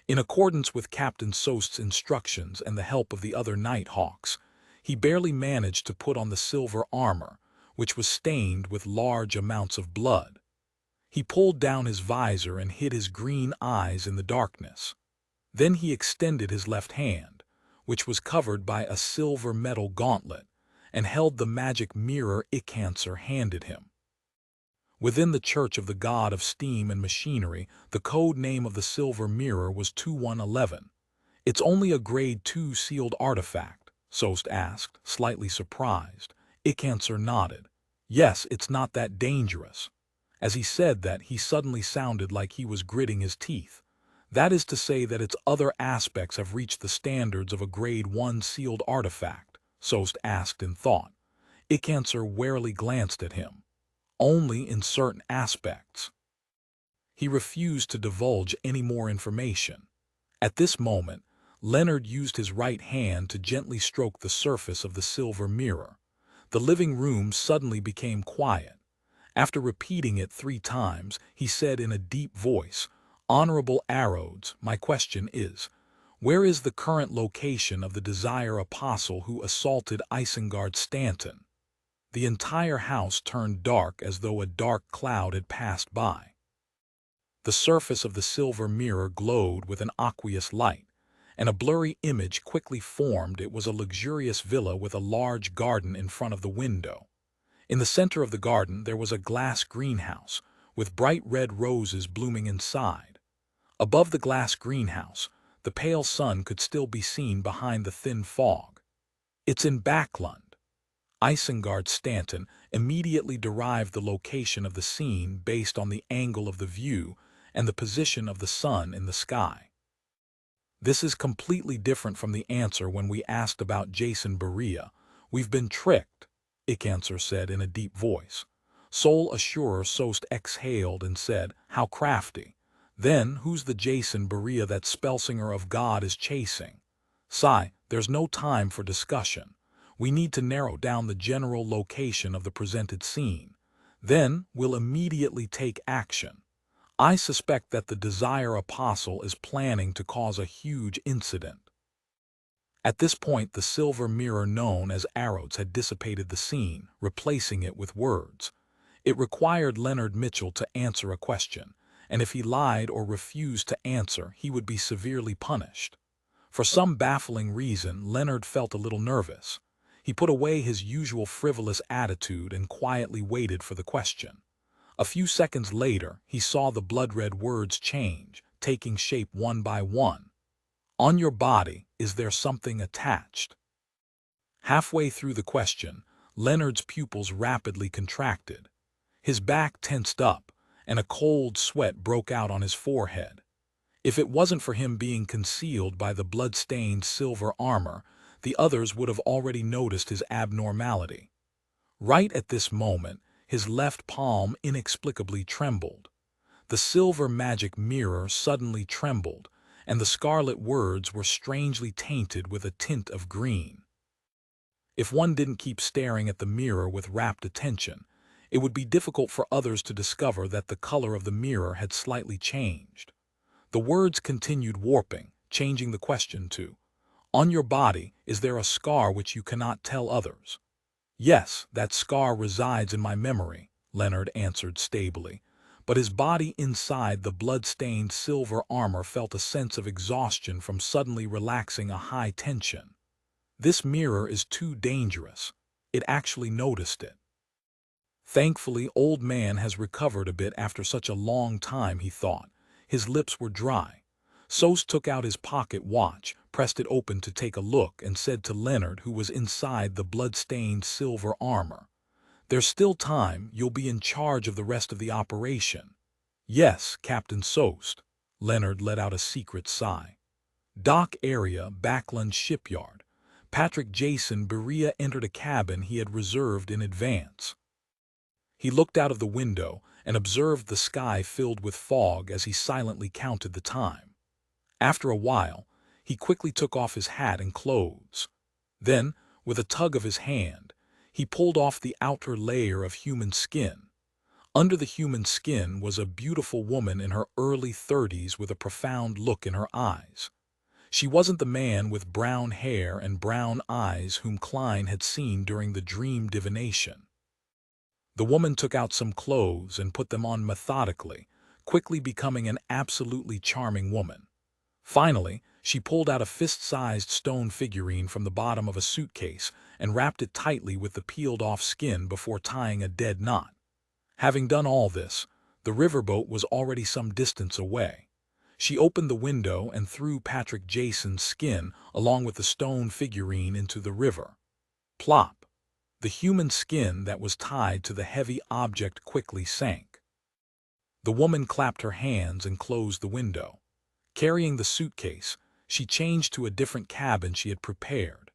In accordance with Captain Sost's instructions and the help of the other Nighthawks, he barely managed to put on the silver armor, which was stained with large amounts of blood. He pulled down his visor and hid his green eyes in the darkness. Then he extended his left hand, which was covered by a silver metal gauntlet, and held the magic mirror Icancer handed him. Within the Church of the God of Steam and Machinery, the code name of the silver mirror was 2111. "It's only a grade 2 sealed artifact?" Sost asked, slightly surprised. Icancer nodded. "Yes, it's not that dangerous." As he said that, he suddenly sounded like he was gritting his teeth. "That is to say that its other aspects have reached the standards of a grade 1 sealed artifact?" Sost asked in thought. Icancer warily glanced at him. "Only in certain aspects." He refused to divulge any more information. At this moment, Leonard used his right hand to gently stroke the surface of the silver mirror. The living room suddenly became quiet. After repeating it 3 times, he said in a deep voice, "Honorable Arrows, my question is, where is the current location of the Desire Apostle who assaulted Isengard Stanton?" The entire house turned dark as though a dark cloud had passed by. The surface of the silver mirror glowed with an aqueous light, and a blurry image quickly formed. It was a luxurious villa with a large garden in front of the window. In the center of the garden there was a glass greenhouse, with bright red roses blooming inside. Above the glass greenhouse, the pale sun could still be seen behind the thin fog. "It's in Backlund." Isengard Stanton immediately derived the location of the scene based on the angle of the view and the position of the sun in the sky. This is completely different from the answer when we asked about Jason Barea. We've been tricked, Icancer said in a deep voice. Soul Assurer Sost exhaled and said, how crafty. Then, who's the Jason Barea that Spellsinger of God is chasing? Sigh, there's no time for discussion. We need to narrow down the general location of the presented scene. Then, we'll immediately take action. I suspect that the Desire Apostle is planning to cause a huge incident. At this point, the silver mirror known as arrows had dissipated the scene, replacing it with words. It required Leonard Mitchell to answer a question, and if he lied or refused to answer, he would be severely punished. For some baffling reason, Leonard felt a little nervous. He put away his usual frivolous attitude and quietly waited for the question. A few seconds later, he saw the blood-red words change, taking shape one by one. On your body, is there something attached? Halfway through the question, Leonard's pupils rapidly contracted. His back tensed up, and a cold sweat broke out on his forehead. If it wasn't for him being concealed by the blood-stained silver armor, the others would have already noticed his abnormality. Right at this moment, his left palm inexplicably trembled. The silver magic mirror suddenly trembled, and the scarlet words were strangely tainted with a tint of green. If one didn't keep staring at the mirror with rapt attention, it would be difficult for others to discover that the color of the mirror had slightly changed. The words continued warping, changing the question to, on your body, is there a scar which you cannot tell others? Yes, that scar resides in my memory, Leonard answered stably, but his body inside the blood-stained silver armor felt a sense of exhaustion from suddenly relaxing a high tension. This mirror is too dangerous. It actually noticed it. Thankfully, old man has recovered a bit after such a long time, he thought. His lips were dry. Sost took out his pocket watch, pressed it open to take a look, and said to Leonard, who was inside the blood-stained silver armor, there's still time, you'll be in charge of the rest of the operation. Yes, Captain Sost. Leonard let out a secret sigh. Dock area, Backland Shipyard. Patrick Jason Barea entered a cabin he had reserved in advance. He looked out of the window and observed the sky filled with fog as he silently counted the time. After a while, he quickly took off his hat and clothes. Then, with a tug of his hand, he pulled off the outer layer of human skin. Under the human skin was a beautiful woman in her early 30s with a profound look in her eyes. She wasn't the man with brown hair and brown eyes whom Klein had seen during the dream divination. The woman took out some clothes and put them on methodically, quickly becoming an absolutely charming woman. Finally, she pulled out a fist-sized stone figurine from the bottom of a suitcase and wrapped it tightly with the peeled-off skin before tying a dead knot. Having done all this, the riverboat was already some distance away. She opened the window and threw Patrick Jason's skin along with the stone figurine into the river. Plop! The human skin that was tied to the heavy object quickly sank. The woman clapped her hands and closed the window. Carrying the suitcase, she changed to a different cabin she had prepared.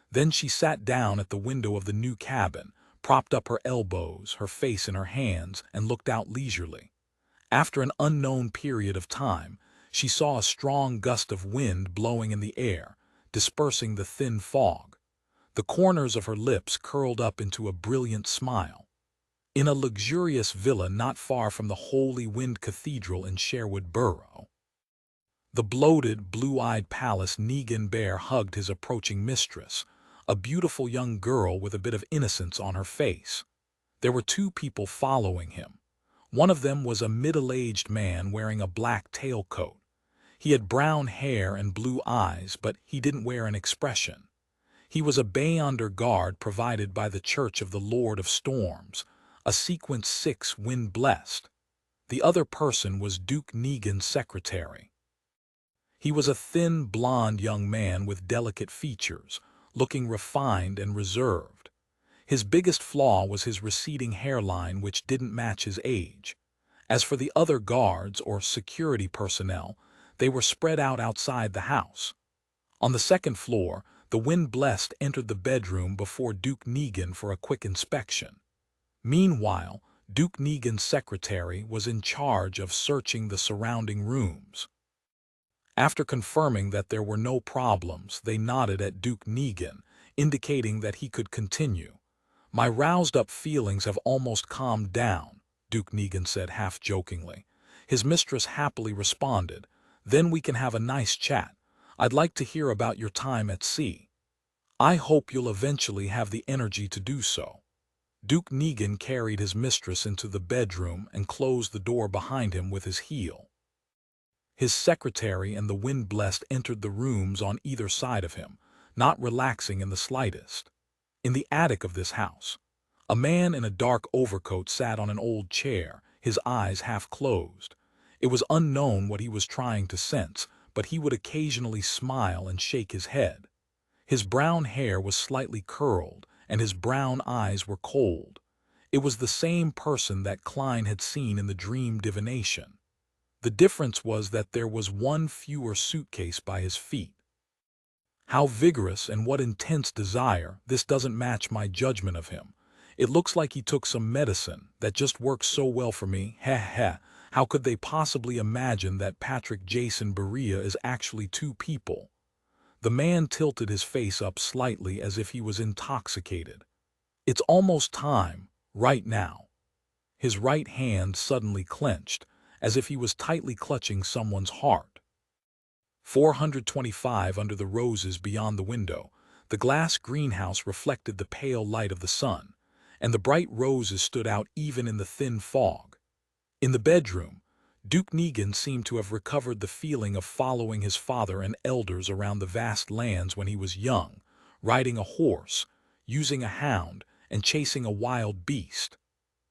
Then she sat down at the window of the new cabin, propped up her elbows, her face in her hands, and looked out leisurely. After an unknown period of time, she saw a strong gust of wind blowing in the air, dispersing the thin fog. The corners of her lips curled up into a brilliant smile. In a luxurious villa not far from the Holy Wind Cathedral in Sherwood Borough, the bloated, blue-eyed Palace Negan Bear hugged his approaching mistress, a beautiful young girl with a bit of innocence on her face. There were two people following him. One of them was a middle-aged man wearing a black tailcoat. He had brown hair and blue eyes, but he didn't wear an expression. He was a Beyonder guard provided by the Church of the Lord of Storms, a Sequence 6 wind-blessed. The other person was Duke Negan's secretary. He was a thin, blond young man with delicate features, looking refined and reserved. His biggest flaw was his receding hairline, which didn't match his age. As for the other guards or security personnel, They were spread out outside the house. On the second floor, the wind-blessed entered the bedroom before Duke Negan for a quick inspection. Meanwhile, Duke Negan's secretary was in charge of searching the surrounding rooms. After confirming that there were no problems, they nodded at Duke Negan, indicating that he could continue. "My roused-up feelings have almost calmed down," Duke Negan said half-jokingly. His mistress happily responded, "Then we can have a nice chat. I'd like to hear about your time at sea. I hope you'll eventually have the energy to do so." Duke Negan carried his mistress into the bedroom and closed the door behind him with his heel. His secretary and the wind-blessed entered the rooms on either side of him, not relaxing in the slightest. In the attic of this house, a man in a dark overcoat sat on an old chair, his eyes half closed. It was unknown what he was trying to sense, but he would occasionally smile and shake his head. His brown hair was slightly curled, and his brown eyes were cold. It was the same person that Klein had seen in the dream divination. The difference was that there was one fewer suitcase by his feet. "How vigorous and what intense desire, this doesn't match my judgment of him. It looks like he took some medicine that just works so well for me, heh heh. How could they possibly imagine that Patrick Jason Berea is actually two people?" The man tilted his face up slightly as if he was intoxicated. "It's almost time, right now." His right hand suddenly clenched, as if he was tightly clutching someone's heart. 425 under the roses beyond the window, the glass greenhouse reflected the pale light of the sun, and the bright roses stood out even in the thin fog. In the bedroom, Duke Negan seemed to have recovered the feeling of following his father and elders around the vast lands when he was young, riding a horse, using a hound, and chasing a wild beast.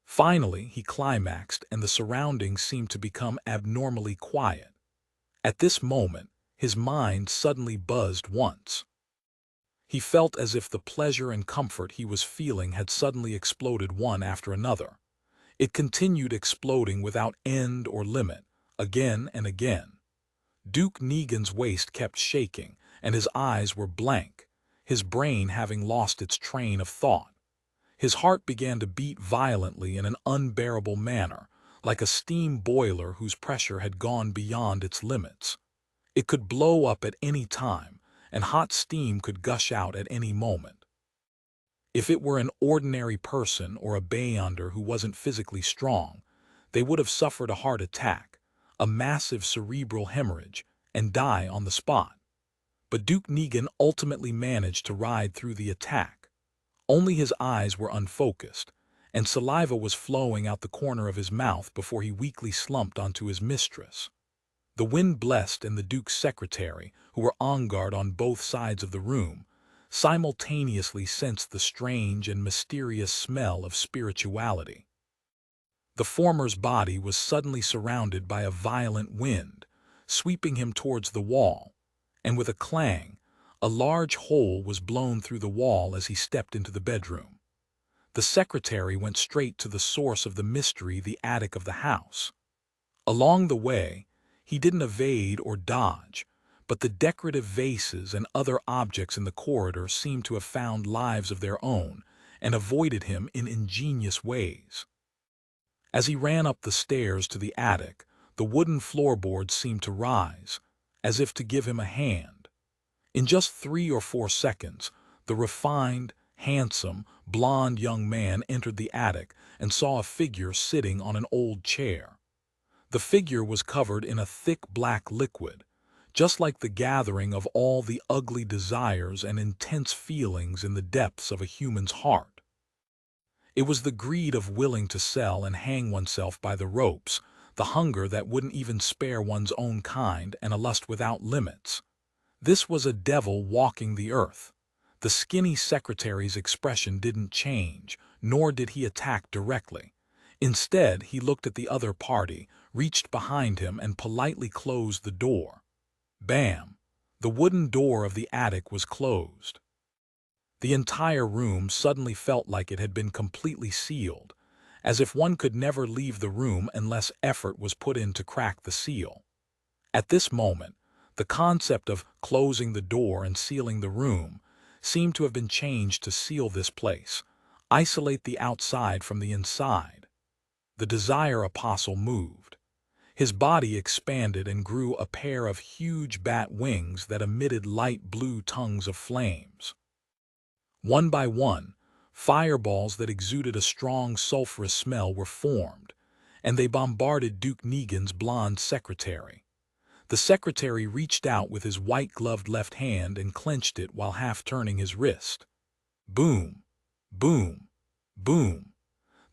Finally, he climaxed, and the surroundings seemed to become abnormally quiet. At this moment, his mind suddenly buzzed once. He felt as if the pleasure and comfort he was feeling had suddenly exploded one after another. It continued exploding without end or limit, again and again. Duke Negan's waist kept shaking, and his eyes were blank, his brain having lost its train of thought. His heart began to beat violently in an unbearable manner, like a steam boiler whose pressure had gone beyond its limits. It could blow up at any time, and hot steam could gush out at any moment. If it were an ordinary person or a Beyonder who wasn't physically strong, they would have suffered a heart attack, a massive cerebral hemorrhage, and die on the spot. But Duke Negan ultimately managed to ride through the attack. Only his eyes were unfocused, and saliva was flowing out the corner of his mouth before he weakly slumped onto his mistress. The wind-blessed and the Duke's secretary, who were on guard on both sides of the room, simultaneously sensed the strange and mysterious smell of spirituality. The former's body was suddenly surrounded by a violent wind, sweeping him towards the wall, and with a clang, a large hole was blown through the wall as he stepped into the bedroom. The secretary went straight to the source of the mystery, the attic of the house. Along the way, he didn't evade or dodge, but the decorative vases and other objects in the corridor seemed to have found lives of their own and avoided him in ingenious ways. As he ran up the stairs to the attic, the wooden floorboards seemed to rise, as if to give him a hand. In just 3 or 4 seconds, the refined, handsome, blond young man entered the attic and saw a figure sitting on an old chair. The figure was covered in a thick black liquid, just like the gathering of all the ugly desires and intense feelings in the depths of a human's heart. It was the greed of willing to sell and hang oneself by the ropes, the hunger that wouldn't even spare one's own kind, and a lust without limits. This was a devil walking the earth. The skinny secretary's expression didn't change, nor did he attack directly. Instead, he looked at the other party, reached behind him, and politely closed the door. Bam! The wooden door of the attic was closed. The entire room suddenly felt like it had been completely sealed, as if one could never leave the room unless effort was put in to crack the seal. At this moment, the concept of closing the door and sealing the room seemed to have been changed to seal this place, isolate the outside from the inside. The desire apostle moved. His body expanded and grew a pair of huge bat wings that emitted light blue tongues of flames. One by one, fireballs that exuded a strong sulfurous smell were formed, and they bombarded Duke Negan's blonde secretary. The secretary reached out with his white-gloved left hand and clenched it while half-turning his wrist. Boom, boom, boom.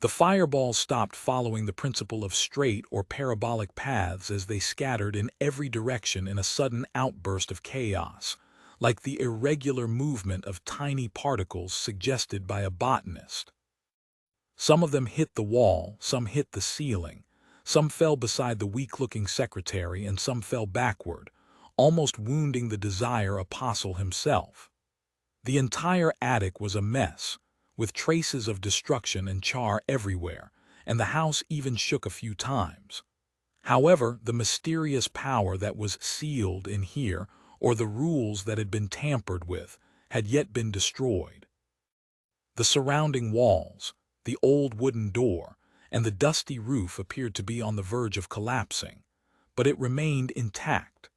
The fireballs stopped following the principle of straight or parabolic paths as they scattered in every direction in a sudden outburst of chaos, like the irregular movement of tiny particles suggested by a botanist. Some of them hit the wall, some hit the ceiling, some fell beside the weak-looking secretary, and some fell backward, almost wounding the desire apostle himself. The entire attic was a mess, with traces of destruction and char everywhere, and the house even shook a few times. However, the mysterious power that was sealed in here, or the rules that had been tampered with, had yet been destroyed. The surrounding walls, the old wooden door, and the dusty roof appeared to be on the verge of collapsing, but it remained intact.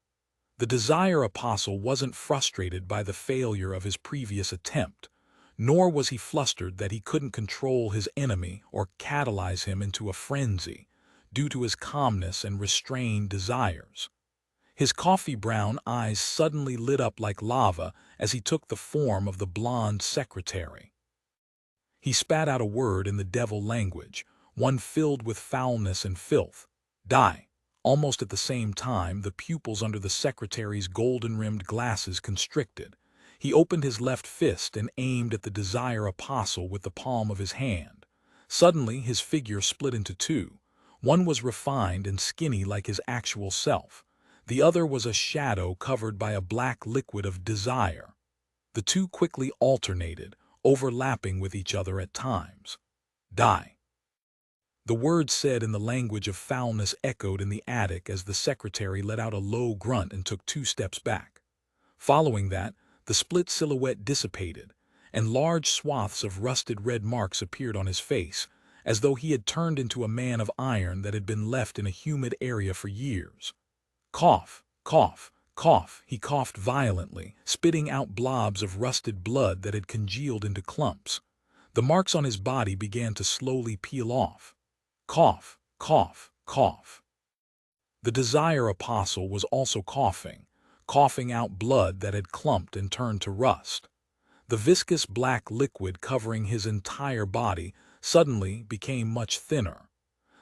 The desire apostle wasn't frustrated by the failure of his previous attempt, nor was he flustered that he couldn't control his enemy or catalyze him into a frenzy, due to his calmness and restrained desires. His coffee-brown eyes suddenly lit up like lava as he took the form of the blonde secretary. He spat out a word in the devil language, one filled with foulness and filth. Die. Almost at the same time, the pupils under the secretary's golden-rimmed glasses constricted. He opened his left fist and aimed at the desire apostle with the palm of his hand. Suddenly, his figure split into two. One was refined and skinny like his actual self. The other was a shadow covered by a black liquid of desire. The two quickly alternated, overlapping with each other at times. Die. The words said in the language of foulness echoed in the attic as the secretary let out a low grunt and took 2 steps back. Following that, the split silhouette dissipated, and large swaths of rusted red marks appeared on his face, as though he had turned into a man of iron that had been left in a humid area for years. Cough, cough, cough, he coughed violently, spitting out blobs of rusted blood that had congealed into clumps. The marks on his body began to slowly peel off. Cough, cough, cough. The desire apostle was also coughing out blood that had clumped and turned to rust. The viscous black liquid covering his entire body suddenly became much thinner.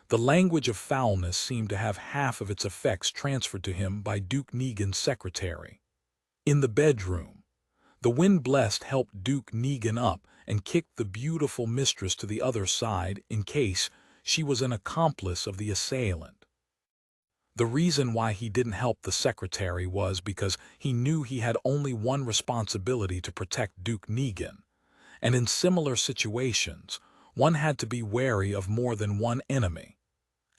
The language of foulness seemed to have half of its effects transferred to him by Duke Negan's secretary. In the bedroom, the wind blessed helped Duke Negan up and kicked the beautiful mistress to the other side in case she was an accomplice of the assailant. The reason why he didn't help the secretary was because he knew he had only one responsibility to protect Duke Negan, and in similar situations, one had to be wary of more than one enemy.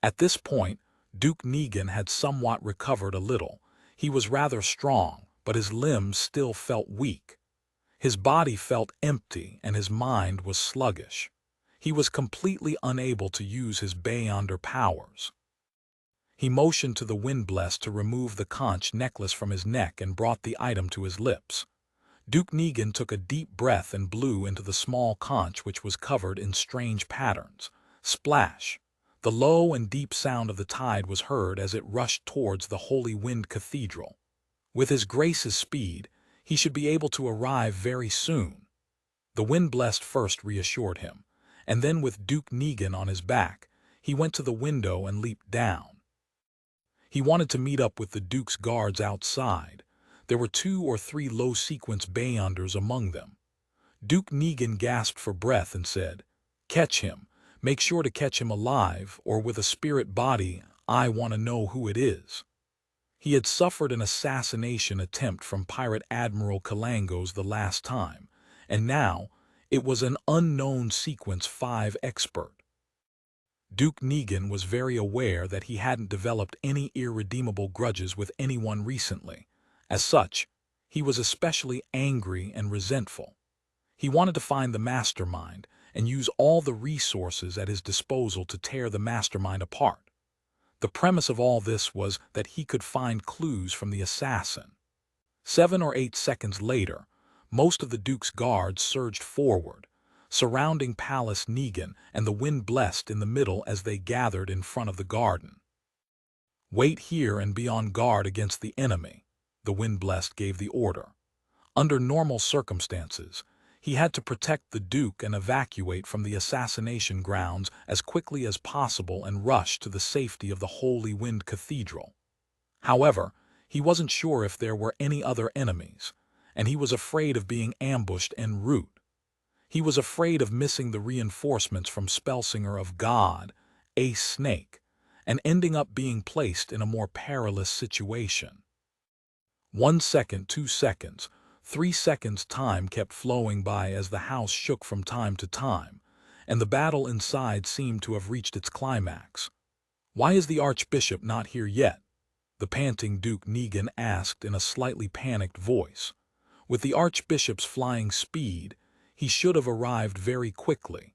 At this point, Duke Negan had somewhat recovered a little. He was rather strong, but his limbs still felt weak. His body felt empty and his mind was sluggish. He was completely unable to use his Beyonder powers. He motioned to the Windblessed to remove the conch necklace from his neck and brought the item to his lips. Duke Negan took a deep breath and blew into the small conch, which was covered in strange patterns. Splash! The low and deep sound of the tide was heard as it rushed towards the Holy Wind Cathedral. With his grace's speed, he should be able to arrive very soon. The Windblessed first reassured him, and then with Duke Negan on his back, he went to the window and leaped down. He wanted to meet up with the Duke's guards outside. There were 2 or 3 low-sequence Beyonders among them. Duke Negan gasped for breath and said, "Catch him. Make sure to catch him alive, or with a spirit body. I want to know who it is." He had suffered an assassination attempt from Pirate Admiral Kalangos the last time, and now it was an unknown Sequence 5 expert. Duke Negan was very aware that he hadn't developed any irredeemable grudges with anyone recently. As such, he was especially angry and resentful. He wanted to find the mastermind and use all the resources at his disposal to tear the mastermind apart. The premise of all this was that he could find clues from the assassin. 7 or 8 seconds later, most of the Duke's guards surged forward, surrounding Palace Negan and the Wind Blessed in the middle as they gathered in front of the garden. "Wait here and be on guard against the enemy," the Wind Blessed gave the order. Under normal circumstances, he had to protect the Duke and evacuate from the assassination grounds as quickly as possible and rush to the safety of the Holy Wind Cathedral. However, he wasn't sure if there were any other enemies, and he was afraid of being ambushed en route. He was afraid of missing the reinforcements from Spellsinger of God, Ace Snake, and ending up being placed in a more perilous situation. 1 second, 2 seconds, 3 seconds time kept flowing by as the house shook from time to time, and the battle inside seemed to have reached its climax. "Why is the Archbishop not here yet?" the panting Duke Negan asked in a slightly panicked voice. With the Archbishop's flying speed, he should have arrived very quickly.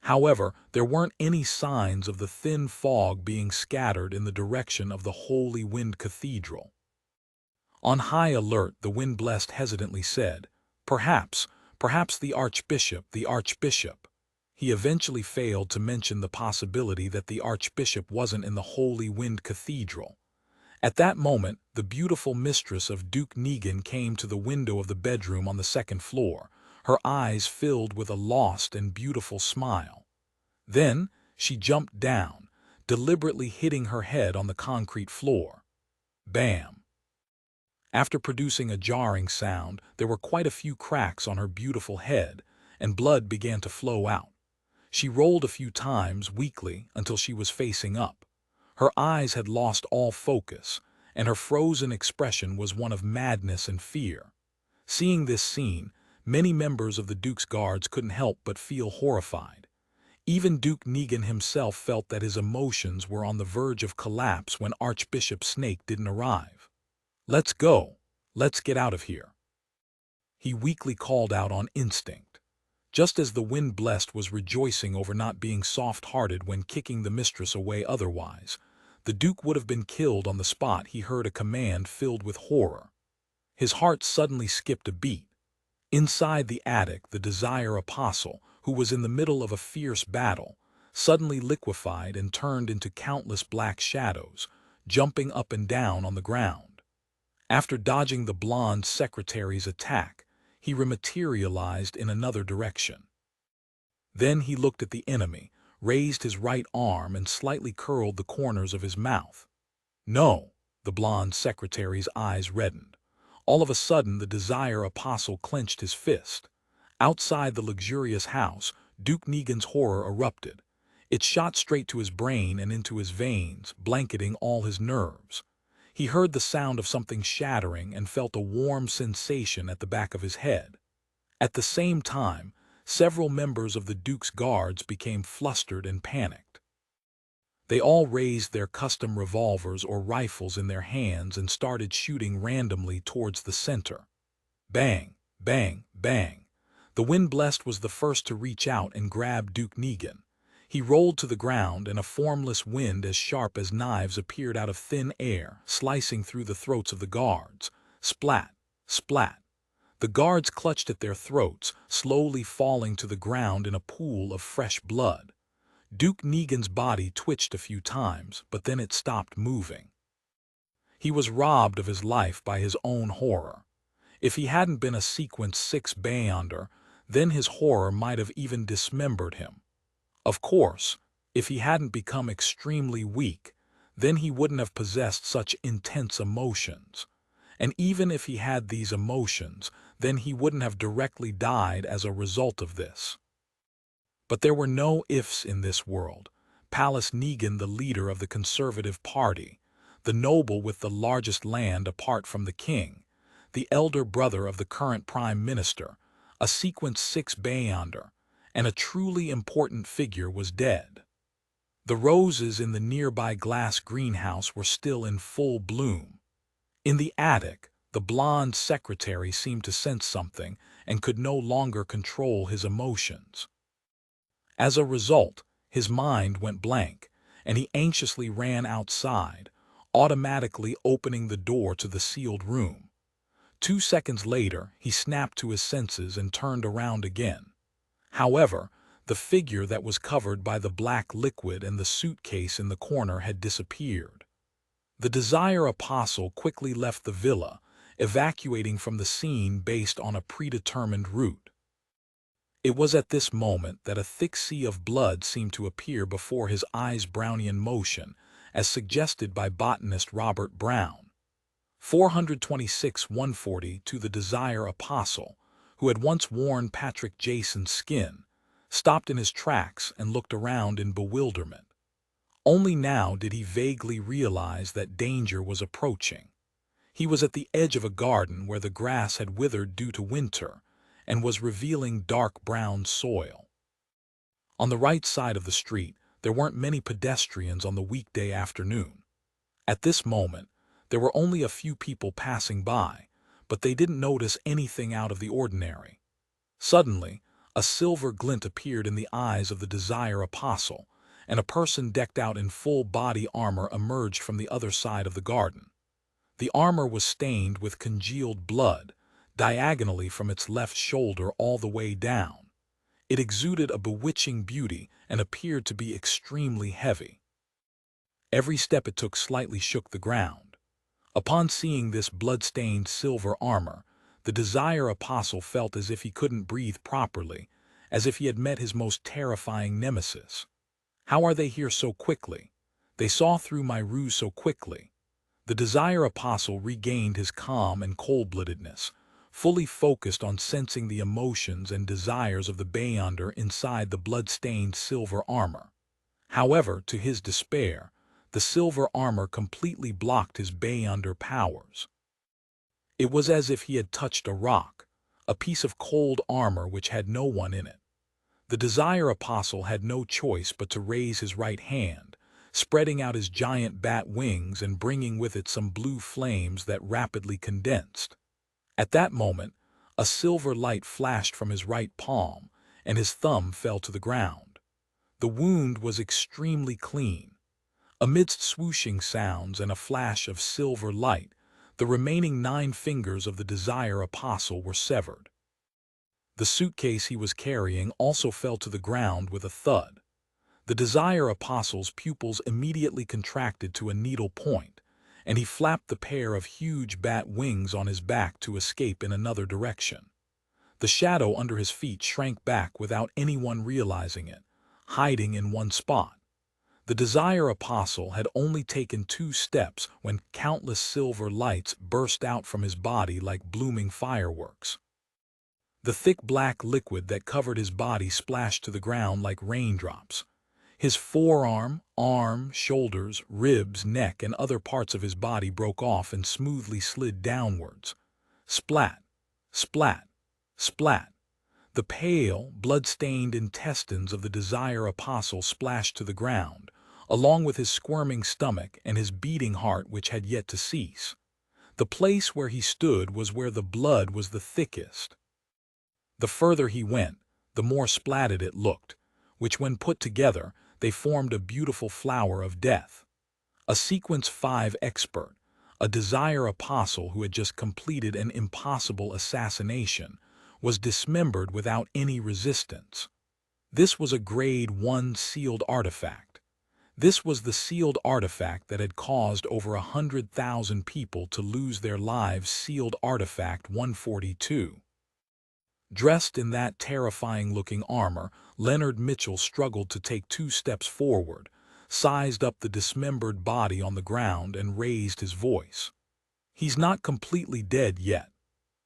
However, there weren't any signs of the thin fog being scattered in the direction of the Holy Wind Cathedral. On high alert, the Wind Blessed hesitantly said, Perhaps the Archbishop. He eventually failed to mention the possibility that the Archbishop wasn't in the Holy Wind Cathedral. At that moment, the beautiful mistress of Duke Negan came to the window of the bedroom on the second floor, her eyes filled with a lost and beautiful smile. Then, she jumped down, deliberately hitting her head on the concrete floor. Bam! After producing a jarring sound, there were quite a few cracks on her beautiful head, and blood began to flow out. She rolled a few times, weakly, until she was facing up. Her eyes had lost all focus, and her frozen expression was one of madness and fear. Seeing this scene, many members of the Duke's guards couldn't help but feel horrified. Even Duke Negan himself felt that his emotions were on the verge of collapse when Archbishop Snake didn't arrive. "Let's go. Let's get out of here," he weakly called out on instinct. Just as the Wind Blessed was rejoicing over not being soft-hearted when kicking the mistress away otherwise, the Duke would have been killed on the spot. He heard a command filled with horror. His heart suddenly skipped a beat. Inside the attic, the Desire Apostle, who was in the middle of a fierce battle, suddenly liquefied and turned into countless black shadows, jumping up and down on the ground. After dodging the blonde secretary's attack, he rematerialized in another direction. Then he looked at the enemy, raised his right arm and slightly curled the corners of his mouth. "No," the blonde secretary's eyes reddened. All of a sudden, the Desire Apostle clenched his fist. Outside the luxurious house, Duke Negan's horror erupted. It shot straight to his brain and into his veins, blanketing all his nerves. He heard the sound of something shattering and felt a warm sensation at the back of his head. At the same time, several members of the Duke's guards became flustered and panicked. They all raised their custom revolvers or rifles in their hands and started shooting randomly towards the center. Bang, bang, bang. The Wind Blessed was the first to reach out and grab Duke Negan. He rolled to the ground, and a formless wind as sharp as knives appeared out of thin air, slicing through the throats of the guards. Splat, splat. The guards clutched at their throats, slowly falling to the ground in a pool of fresh blood. Duke Negan's body twitched a few times, but then it stopped moving. He was robbed of his life by his own horror. If he hadn't been a Sequence 6 Beyonder, then his horror might have even dismembered him. Of course, if he hadn't become extremely weak, then he wouldn't have possessed such intense emotions. And even if he had these emotions, then he wouldn't have directly died as a result of this. But there were no ifs in this world. Palace Negan, the leader of the Conservative Party, the noble with the largest land apart from the king, the elder brother of the current prime minister, a Sequence 6 Beyonder, and a truly important figure was dead. The roses in the nearby glass greenhouse were still in full bloom. In the attic, the blonde secretary seemed to sense something and could no longer control his emotions. As a result, his mind went blank, and he anxiously ran outside, automatically opening the door to the sealed room. 2 seconds later, he snapped to his senses and turned around again. However, the figure that was covered by the black liquid and the suitcase in the corner had disappeared. The Desire Apostle quickly left the villa, evacuating from the scene based on a predetermined route. It was at this moment that a thick sea of blood seemed to appear before his eyes' Brownian motion, as suggested by botanist Robert Brown. 426-140 to the Desire Apostle, who had once worn Patrick Jason's skin, stopped in his tracks and looked around in bewilderment. Only now did he vaguely realize that danger was approaching. He was at the edge of a garden where the grass had withered due to winter and was revealing dark brown soil. On the right side of the street, there weren't many pedestrians on the weekday afternoon. At this moment, there were only a few people passing by, but they didn't notice anything out of the ordinary. Suddenly, a silver glint appeared in the eyes of the Desire Apostle, and a person decked out in full body armor emerged from the other side of the garden. The armor was stained with congealed blood, diagonally from its left shoulder all the way down. It exuded a bewitching beauty and appeared to be extremely heavy. Every step it took slightly shook the ground. Upon seeing this blood-stained silver armor, the Desire Apostle felt as if he couldn't breathe properly, as if he had met his most terrifying nemesis. How are they here so quickly? They saw through my ruse so quickly. The Desire Apostle regained his calm and cold-bloodedness, fully focused on sensing the emotions and desires of the Beyonder inside the blood-stained silver armor. However, to his despair, the silver armor completely blocked his Beyonder powers. It was as if he had touched a rock, a piece of cold armor which had no one in it. The Desire Apostle had no choice but to raise his right hand, spreading out his giant bat wings and bringing with it some blue flames that rapidly condensed. At that moment, a silver light flashed from his right palm, and his thumb fell to the ground. The wound was extremely clean. Amidst swooshing sounds and a flash of silver light, the remaining 9 fingers of the Desire Apostle were severed. The suitcase he was carrying also fell to the ground with a thud. The Desire Apostle's pupils immediately contracted to a needle point, and he flapped the pair of huge bat wings on his back to escape in another direction. The shadow under his feet shrank back without anyone realizing it, hiding in one spot. The Desire Apostle had only taken 2 steps when countless silver lights burst out from his body like blooming fireworks. The thick black liquid that covered his body splashed to the ground like raindrops. His forearm, arm, shoulders, ribs, neck, and other parts of his body broke off and smoothly slid downwards. Splat, splat, splat. The pale, blood-stained intestines of the Desire Apostle splashed to the ground, along with his squirming stomach and his beating heart which had yet to cease. The place where he stood was where the blood was the thickest. The further he went, the more splatted it looked, which when put together, they formed a beautiful flower of death. A Sequence 5 expert, a Desire Apostle who had just completed an impossible assassination, was dismembered without any resistance. This was a Grade 1 sealed artifact. This was the sealed artifact that had caused over 100,000 people to lose their lives. Sealed Artifact 142. Dressed in that terrifying-looking armor, Leonard Mitchell struggled to take 2 steps forward, sized up the dismembered body on the ground, and raised his voice. "He's not completely dead yet."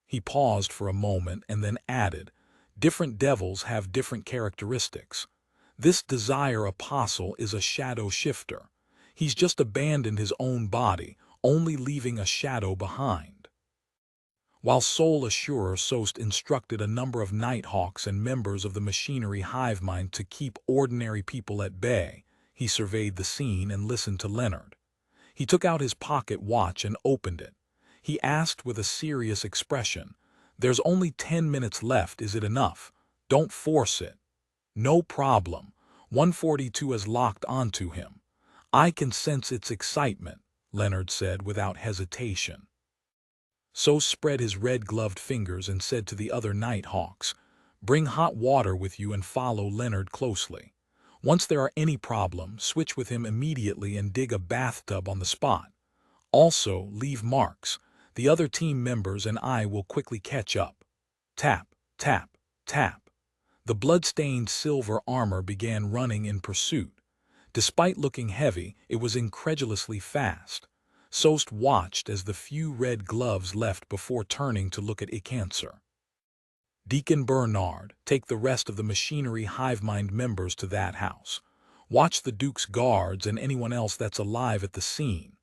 He paused for a moment and then added, "Different devils have different characteristics. This Desire Apostle is a shadow shifter. He's just abandoned his own body, only leaving a shadow behind." While Soul Assurer Sost instructed a number of Nighthawks and members of the machinery hive mind to keep ordinary people at bay, He surveyed the scene and listened to Leonard. He took out his pocket watch and opened it. He asked with a serious expression, "There's only 10 minutes left, is it enough? Don't force it." "No problem." 142 has locked onto him. "I can sense its excitement," Leonard said without hesitation. So spread his red-gloved fingers and said to the other Nighthawks, "Bring hot water with you and follow Leonard closely. Once there are any problems, switch with him immediately and dig a bathtub on the spot. Also, leave marks. The other team members and I will quickly catch up." Tap, tap, tap. The blood-stained silver armor began running in pursuit. Despite looking heavy, it was incredulously fast. Sost watched as the few red gloves left before turning to look at Icancer. "Deacon Bernard, take the rest of the machinery hivemind members to that house. Watch the Duke's guards and anyone else that's alive at the scene."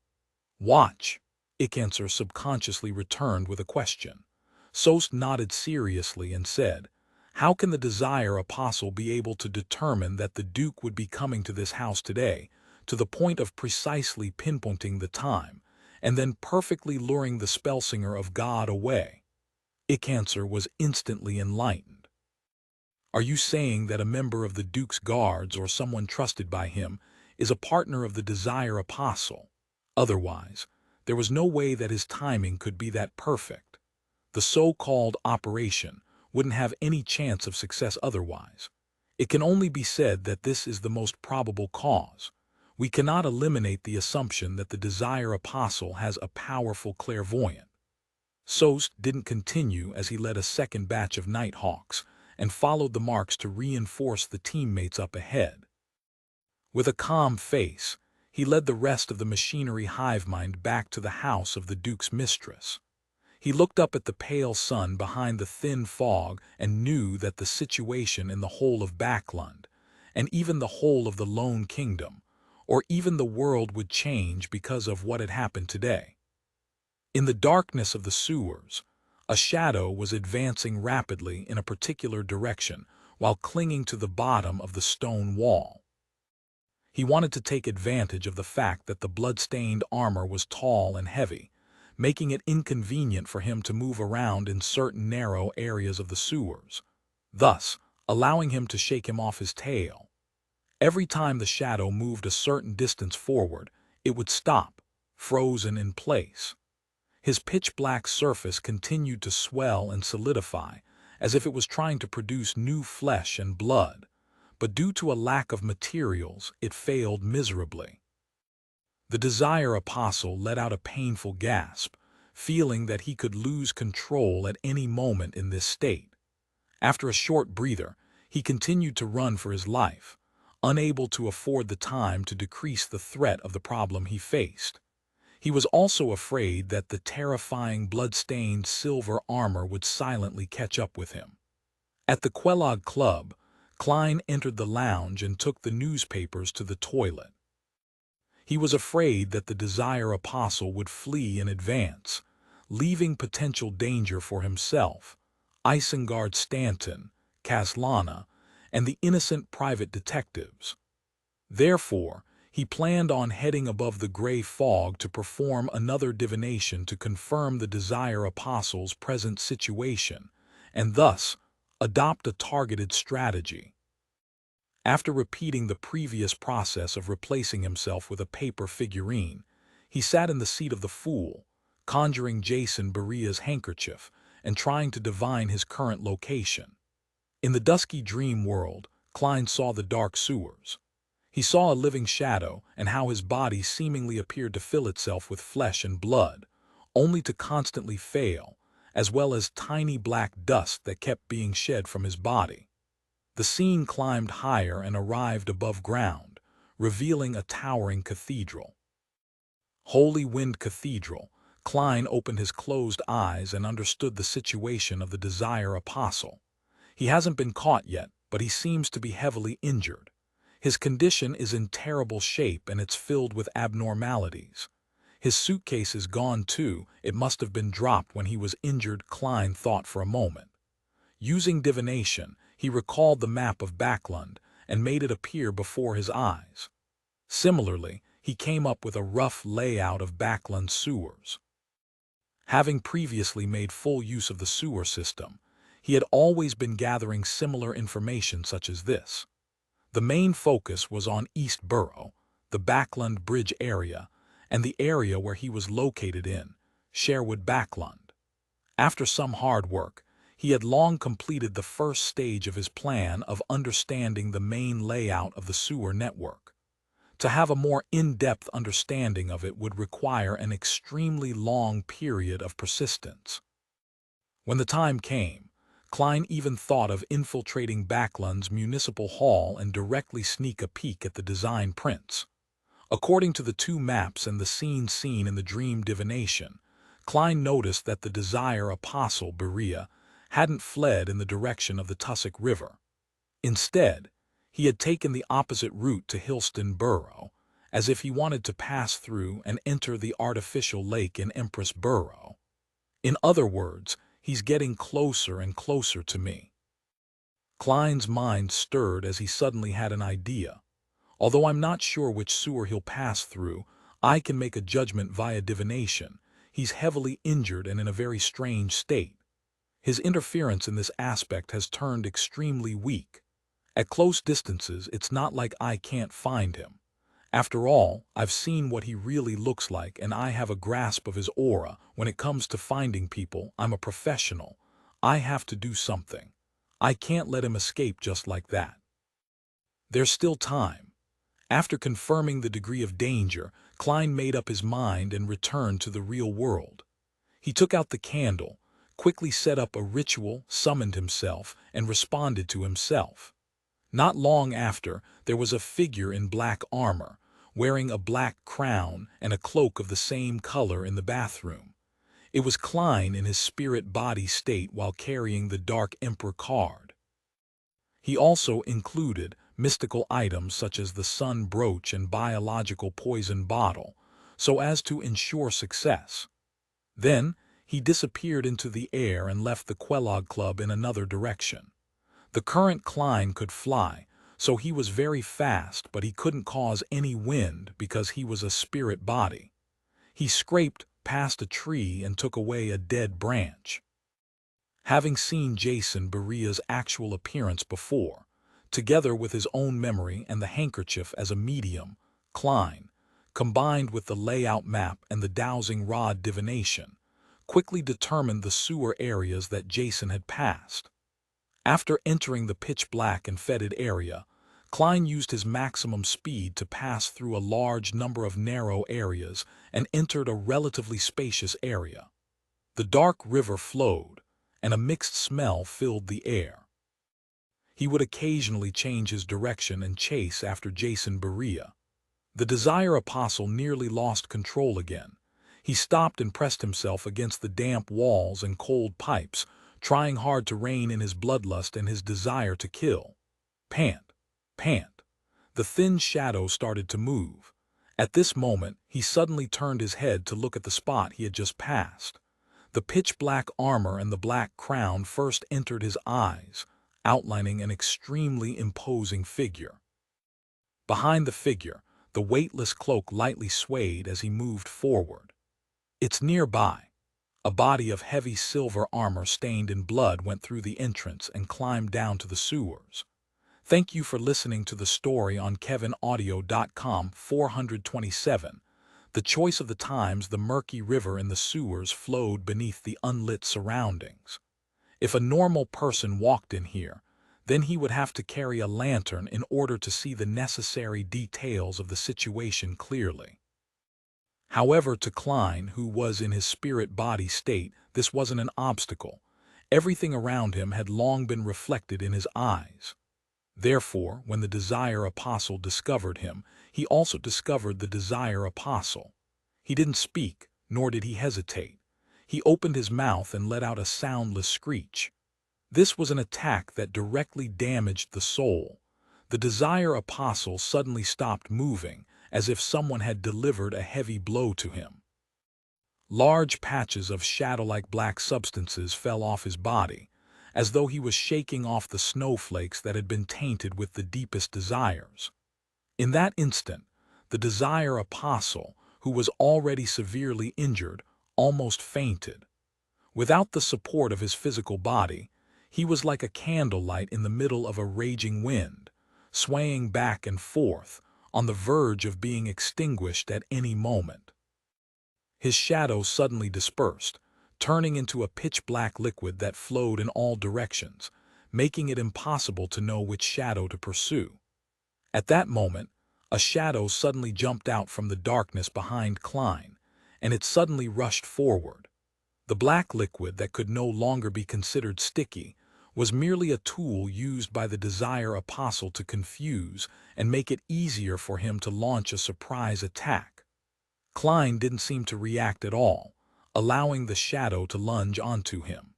"Watch," Icancer subconsciously returned with a question. Sost nodded seriously and said, "How can the Desire Apostle be able to determine that the Duke would be coming to this house today, to the point of precisely pinpointing the time, and then perfectly luring the Spellsinger of God away?" Icancer was instantly enlightened. "Are you saying that a member of the Duke's guards or someone trusted by him is a partner of the Desire Apostle? Otherwise, there was no way that his timing could be that perfect. The so-called operation wouldn't have any chance of success otherwise. It can only be said that this is the most probable cause. We cannot eliminate the assumption that the Desire Apostle has a powerful clairvoyant." Sost didn't continue as he led a second batch of Nighthawks and followed the marks to reinforce the teammates up ahead. With a calm face, he led the rest of the machinery hivemind back to the house of the Duke's mistress. He looked up at the pale sun behind the thin fog and knew that the situation in the whole of Backlund, and even the whole of the Lone Kingdom, or even the world would change because of what had happened today. In the darkness of the sewers, a shadow was advancing rapidly in a particular direction while clinging to the bottom of the stone wall. He wanted to take advantage of the fact that the blood-stained armor was tall and heavy, making it inconvenient for him to move around in certain narrow areas of the sewers, thus allowing him to shake him off his tail. Every time the shadow moved a certain distance forward, it would stop, frozen in place. His pitch-black surface continued to swell and solidify, as if it was trying to produce new flesh and blood, but due to a lack of materials, it failed miserably. The Desire Apostle let out a painful gasp, feeling that he could lose control at any moment in this state. After a short breather, he continued to run for his life, unable to afford the time to decrease the threat of the problem he faced. He was also afraid that the terrifying blood-stained silver armor would silently catch up with him. At the Quelog Club, Klein entered the lounge and took the newspapers to the toilet. He was afraid that the Desire Apostle would flee in advance, leaving potential danger for himself, Isengard Stanton, Kaslana, and the innocent private detectives. Therefore, he planned on heading above the gray fog to perform another divination to confirm the Desire Apostle's present situation, and thus adopt a targeted strategy. After repeating the previous process of replacing himself with a paper figurine, he sat in the seat of the fool, conjuring Jason Beria's handkerchief and trying to divine his current location. In the dusky dream world, Klein saw the dark sewers. He saw a living shadow and how his body seemingly appeared to fill itself with flesh and blood, only to constantly fail, as well as tiny black dust that kept being shed from his body. The scene climbed higher and arrived above ground, revealing a towering cathedral. Holy Wind Cathedral, Klein opened his closed eyes and understood the situation of the Desire Apostle. He hasn't been caught yet, but he seems to be heavily injured. His condition is in terrible shape and it's filled with abnormalities. His suitcase is gone too, it must have been dropped when he was injured, Klein thought for a moment. Using divination, he recalled the map of Backlund and made it appear before his eyes. Similarly, he came up with a rough layout of backland sewers. Having previously made full use of the sewer system, he had always been gathering similar information such as this. The main focus was on East Borough, the Backland Bridge area, and the area where he was located in, Sherwood Backland. After some hard work, he had long completed the first stage of his plan of understanding the main layout of the sewer network. To have a more in-depth understanding of it would require an extremely long period of persistence. When the time came, Klein even thought of infiltrating Backland's municipal hall and directly sneak a peek at the design prints. According to the two maps and the scene seen in the dream divination, Klein noticed that the Desire Apostle Berea hadn't fled in the direction of the Tussock River. Instead, he had taken the opposite route to Hillston Borough, as if he wanted to pass through and enter the artificial lake in Empress Borough. In other words, he's getting closer and closer to me. Klein's mind stirred as he suddenly had an idea. Although I'm not sure which sewer he'll pass through, I can make a judgment via divination. He's heavily injured and in a very strange state. His interference in this aspect has turned extremely weak. At close distances, it's not like I can't find him. After all, I've seen what he really looks like and I have a grasp of his aura. When it comes to finding people, I'm a professional. I have to do something. I can't let him escape just like that. There's still time. After confirming the degree of danger, Klein made up his mind and returned to the real world. He took out the candle, quickly set up a ritual, summoned himself, and responded to himself. Not long after, there was a figure in black armor, wearing a black crown and a cloak of the same color in the bathroom. It was Klein in his spirit-body state while carrying the Dark Emperor card. He also included mystical items such as the sun brooch and biological poison bottle, so as to ensure success. Then, he disappeared into the air and left the Kellogg Club in another direction. The current Klein could fly, so he was very fast, but he couldn't cause any wind because he was a spirit body. He scraped past a tree and took away a dead branch. Having seen Jason Berea's actual appearance before, together with his own memory and the handkerchief as a medium, Klein, combined with the layout map and the dowsing rod divination, quickly determined the sewer areas that Jason had passed. After entering the pitch-black and fetid area, Klein used his maximum speed to pass through a large number of narrow areas and entered a relatively spacious area. The dark river flowed, and a mixed smell filled the air. He would occasionally change his direction and chase after Jason Berea. The Desire Apostle nearly lost control again. He stopped and pressed himself against the damp walls and cold pipes, trying hard to rein in his bloodlust and his desire to kill. Pant, pant. The thin shadow started to move. At this moment, he suddenly turned his head to look at the spot he had just passed. The pitch-black armor and the black crown first entered his eyes, outlining an extremely imposing figure. Behind the figure, the weightless cloak lightly swayed as he moved forward. It's nearby. A body of heavy silver armor stained in blood went through the entrance and climbed down to the sewers. Thank you for listening to the story on KevinAudio.com 427. The choice of the times the murky river in the sewers flowed beneath the unlit surroundings. If a normal person walked in here, then he would have to carry a lantern in order to see the necessary details of the situation clearly. However, to Klein, who was in his spirit-body state, this wasn't an obstacle. Everything around him had long been reflected in his eyes. Therefore, when the Desire Apostle discovered him, he also discovered the Desire Apostle. He didn't speak, nor did he hesitate. He opened his mouth and let out a soundless screech. This was an attack that directly damaged the soul. The Desire Apostle suddenly stopped moving, as if someone had delivered a heavy blow to him. Large patches of shadow-like black substances fell off his body, as though he was shaking off the snowflakes that had been tainted with the deepest desires. In that instant, the desire apostle, who was already severely injured, almost fainted. Without the support of his physical body, he was like a candlelight in the middle of a raging wind, swaying back and forth, on the verge of being extinguished at any moment. His shadow suddenly dispersed, turning into a pitch-black liquid that flowed in all directions, making it impossible to know which shadow to pursue. At that moment, a shadow suddenly jumped out from the darkness behind Klein, and it suddenly rushed forward. The black liquid that could no longer be considered sticky was merely a tool used by the desire apostle to confuse and make it easier for him to launch a surprise attack. Klein didn't seem to react at all, allowing the shadow to lunge onto him.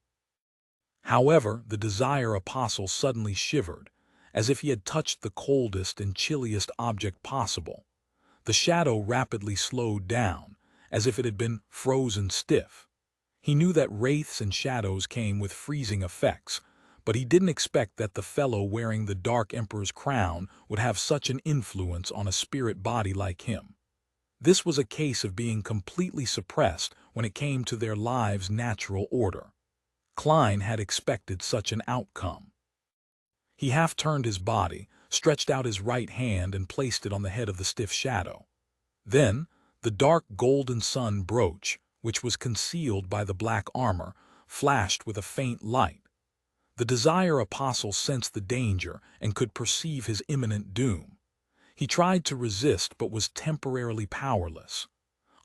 However, the desire apostle suddenly shivered, as if he had touched the coldest and chilliest object possible. The shadow rapidly slowed down, as if it had been frozen stiff. He knew that wraiths and shadows came with freezing effects, but he didn't expect that the fellow wearing the Dark Emperor's crown would have such an influence on a spirit body like him. This was a case of being completely suppressed when it came to their lives' natural order. Klein had expected such an outcome. He half-turned his body, stretched out his right hand and placed it on the head of the stiff shadow. Then, the dark golden sun brooch, which was concealed by the black armor, flashed with a faint light. The desire apostle sensed the danger and could perceive his imminent doom. He tried to resist but was temporarily powerless.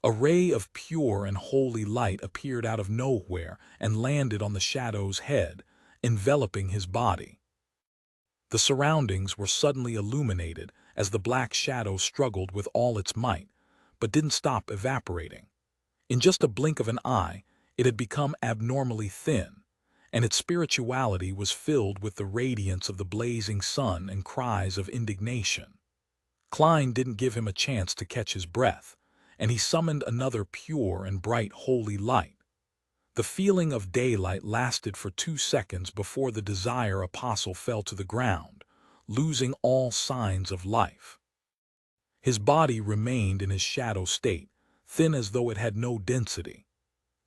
A ray of pure and holy light appeared out of nowhere and landed on the shadow's head, enveloping his body. The surroundings were suddenly illuminated as the black shadow struggled with all its might, but didn't stop evaporating. In just a blink of an eye, it had become abnormally thin, and its spirituality was filled with the radiance of the blazing sun and cries of indignation. Klein didn't give him a chance to catch his breath, and he summoned another pure and bright holy light. The feeling of daylight lasted for 2 seconds before the desire apostle fell to the ground, losing all signs of life. His body remained in his shadow state, thin as though it had no density.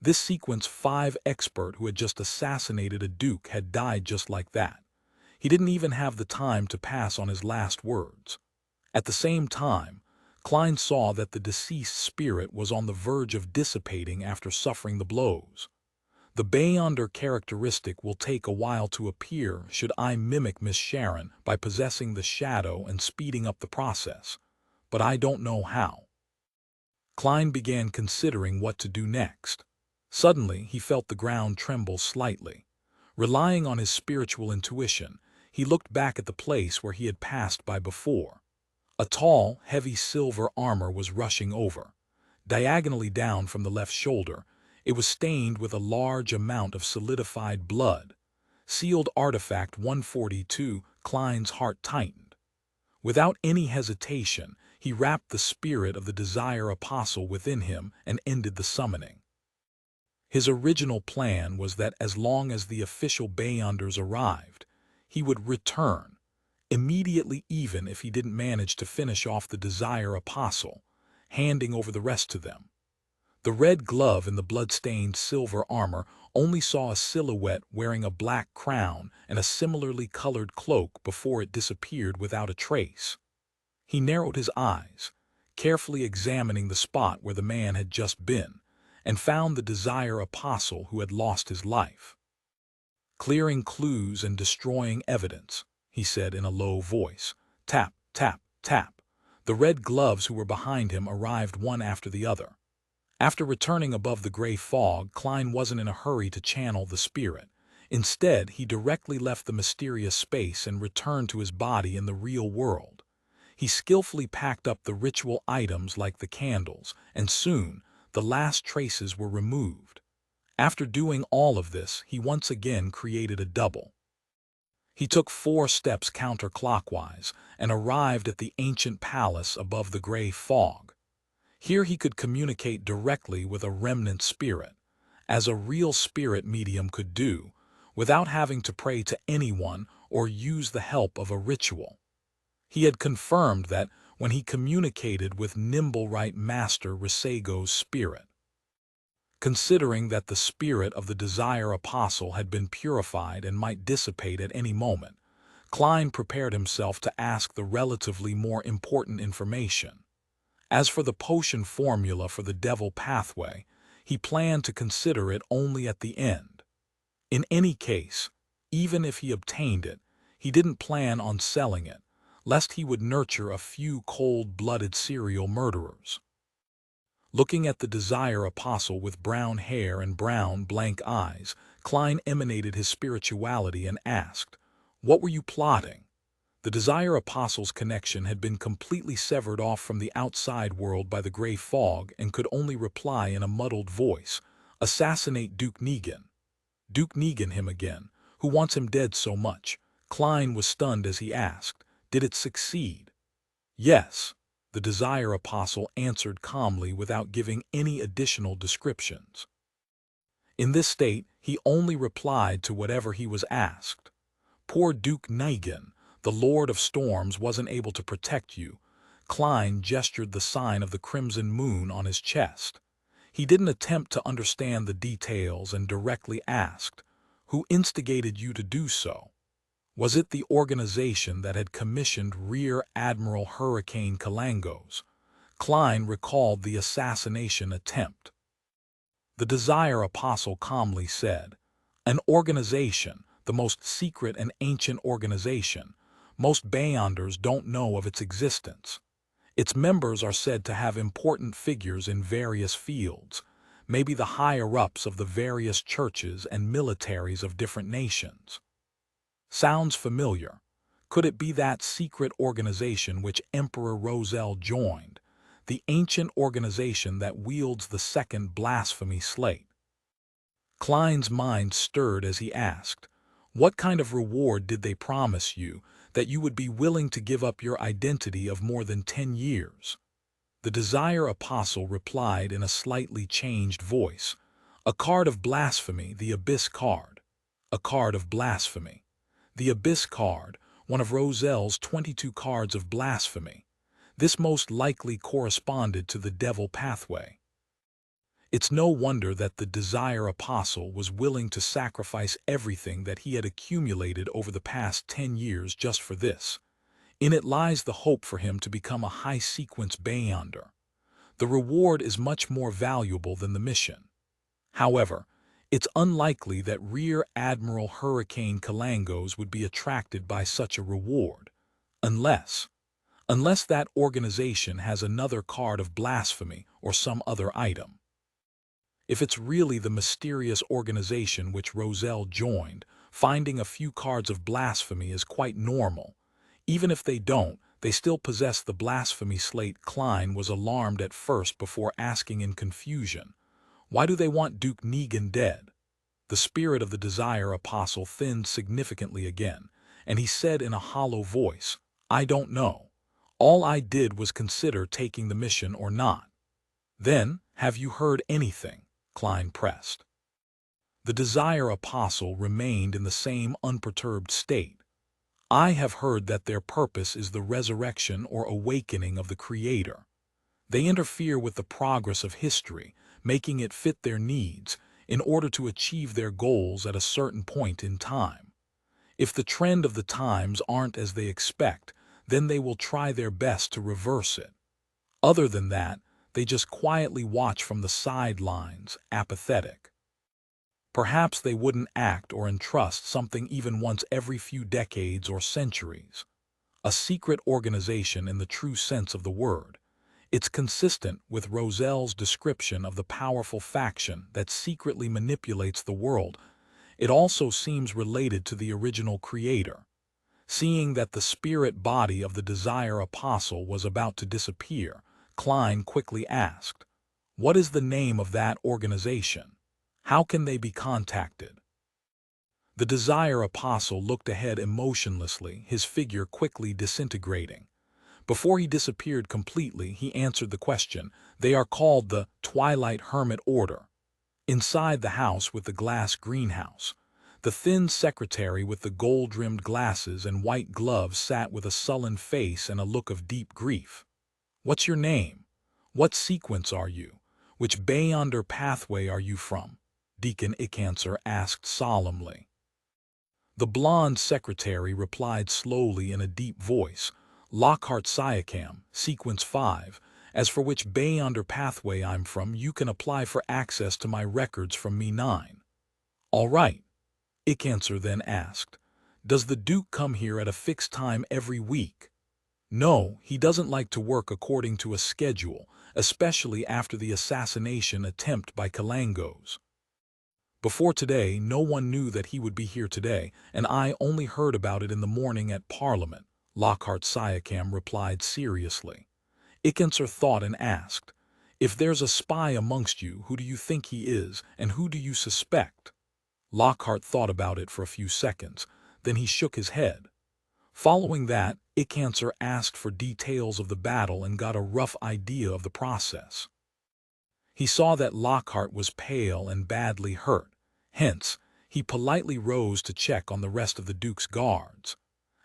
This sequence 5 expert who had just assassinated a duke had died just like that. He didn't even have the time to pass on his last words. At the same time, Klein saw that the deceased spirit was on the verge of dissipating after suffering the blows. The Beyonder characteristic will take a while to appear should I mimic Miss Sharon by possessing the shadow and speeding up the process, but I don't know how. Klein began considering what to do next. Suddenly, he felt the ground tremble slightly. Relying on his spiritual intuition, he looked back at the place where he had passed by before. A tall, heavy silver armor was rushing over. Diagonally down from the left shoulder, it was stained with a large amount of solidified blood. Sealed Artifact 142, Klein's heart tightened. Without any hesitation, he wrapped the spirit of the desire apostle within him and ended the summoning. His original plan was that as long as the official Beyonders arrived, he would return, immediately even if he didn't manage to finish off the desire apostle, handing over the rest to them. The red glove in the blood-stained silver armor only saw a silhouette wearing a black crown and a similarly colored cloak before it disappeared without a trace. He narrowed his eyes, carefully examining the spot where the man had just been, and found the desire apostle who had lost his life. "Clearing clues and destroying evidence," he said in a low voice. Tap, tap, tap. The red gloves who were behind him arrived one after the other. After returning above the gray fog, Klein wasn't in a hurry to channel the spirit. Instead, he directly left the mysterious space and returned to his body in the real world. He skillfully packed up the ritual items like the candles, and soon, the last traces were removed. After doing all of this, he once again created a double. He took 4 steps counterclockwise and arrived at the ancient palace above the gray fog. Here he could communicate directly with a remnant spirit, as a real spirit medium could do, without having to pray to anyone or use the help of a ritual. He had confirmed that when he communicated with nimble right master Risago's spirit. Considering that the spirit of the Desire Apostle had been purified and might dissipate at any moment, Klein prepared himself to ask the relatively more important information. As for the potion formula for the Devil Pathway, he planned to consider it only at the end. In any case, even if he obtained it, he didn't plan on selling it, lest he would nurture a few cold-blooded serial murderers. Looking at the Desire Apostle with brown hair and brown, blank eyes, Klein emanated his spirituality and asked, "What were you plotting?" The Desire Apostle's connection had been completely severed off from the outside world by the gray fog and could only reply in a muddled voice, "Assassinate Duke Negan." Duke Negan him again, who wants him dead so much. Klein was stunned as he asked, "Did it succeed?" "Yes," the Desire Apostle answered calmly without giving any additional descriptions. In this state, he only replied to whatever he was asked. "Poor Duke Negan, the Lord of Storms, wasn't able to protect you." Klein gestured the sign of the crimson moon on his chest. He didn't attempt to understand the details and directly asked, "Who instigated you to do so?" Was it the organization that had commissioned Rear Admiral Hurricane Kalangos? Klein recalled the assassination attempt. The Desire Apostle calmly said, "An organization, the most secret and ancient organization. Most Beyonders don't know of its existence. Its members are said to have important figures in various fields, maybe the higher-ups of the various churches and militaries of different nations." Sounds familiar. Could it be that secret organization which Emperor Roselle joined, the ancient organization that wields the second blasphemy slate? Klein's mind stirred as he asked, "What kind of reward did they promise you that you would be willing to give up your identity of more than 10 years? The Desire Apostle replied in a slightly changed voice, "A card of blasphemy, the Abyss card." A card of blasphemy. The Abyss card, one of Roselle's 22 cards of blasphemy. This most likely corresponded to the Devil Pathway. It's no wonder that the Desire Apostle was willing to sacrifice everything that he had accumulated over the past 10 years just for this. In it lies the hope for him to become a high-sequence Beyonder. The reward is much more valuable than the mission. However, it's unlikely that Rear Admiral Hurricane Kalangos would be attracted by such a reward, unless that organization has another card of blasphemy or some other item. If it's really the mysterious organization which Roselle joined, finding a few cards of blasphemy is quite normal. Even if they don't, they still possess the blasphemy slate. Klein was alarmed at first before asking in confusion, "Why do they want Duke Negan dead?" The spirit of the Desire Apostle thinned significantly again, and he said in a hollow voice, "I don't know. All I did was consider taking the mission or not." "Then, have you heard anything?" Klein pressed. The Desire Apostle remained in the same unperturbed state. "I have heard that their purpose is the resurrection or awakening of the Creator. They interfere with the progress of history, making it fit their needs, in order to achieve their goals at a certain point in time. If the trend of the times aren't as they expect, then they will try their best to reverse it. Other than that, they just quietly watch from the sidelines, apathetic. Perhaps they wouldn't act or entrust something even once every few decades or centuries. A secret organization in the true sense of the word. It's consistent with Roselle's description of the powerful faction that secretly manipulates the world. It also seems related to the original Creator. Seeing that the spirit body of the Desire Apostle was about to disappear, Klein quickly asked, "What is the name of that organization? How can they be contacted?" The Desire Apostle looked ahead emotionlessly, his figure quickly disintegrating. Before he disappeared completely, he answered the question. "They are called the Twilight Hermit Order." Inside the house with the glass greenhouse, the thin secretary with the gold-rimmed glasses and white gloves sat with a sullen face and a look of deep grief. What's your name? What sequence are you? Which Beyonder pathway are you from? Deacon Icancer asked solemnly. The blonde secretary replied slowly in a deep voice, Lockhart Siakam, Sequence 5, as for which Beyonder pathway I'm from, you can apply for access to my records from me 9. All right, Icancer then asked, does the Duke come here at a fixed time every week? No, he doesn't like to work according to a schedule, especially after the assassination attempt by Kalangos. Before today, no one knew that he would be here today, and I only heard about it in the morning at Parliament, Lockhart Siakam replied seriously. Icancer thought and asked, if there's a spy amongst you, who do you think he is, and who do you suspect? Lockhart thought about it for a few seconds, then he shook his head. Following that, Icancer asked for details of the battle and got a rough idea of the process. He saw that Lockhart was pale and badly hurt. Hence, he politely rose to check on the rest of the Duke's guards.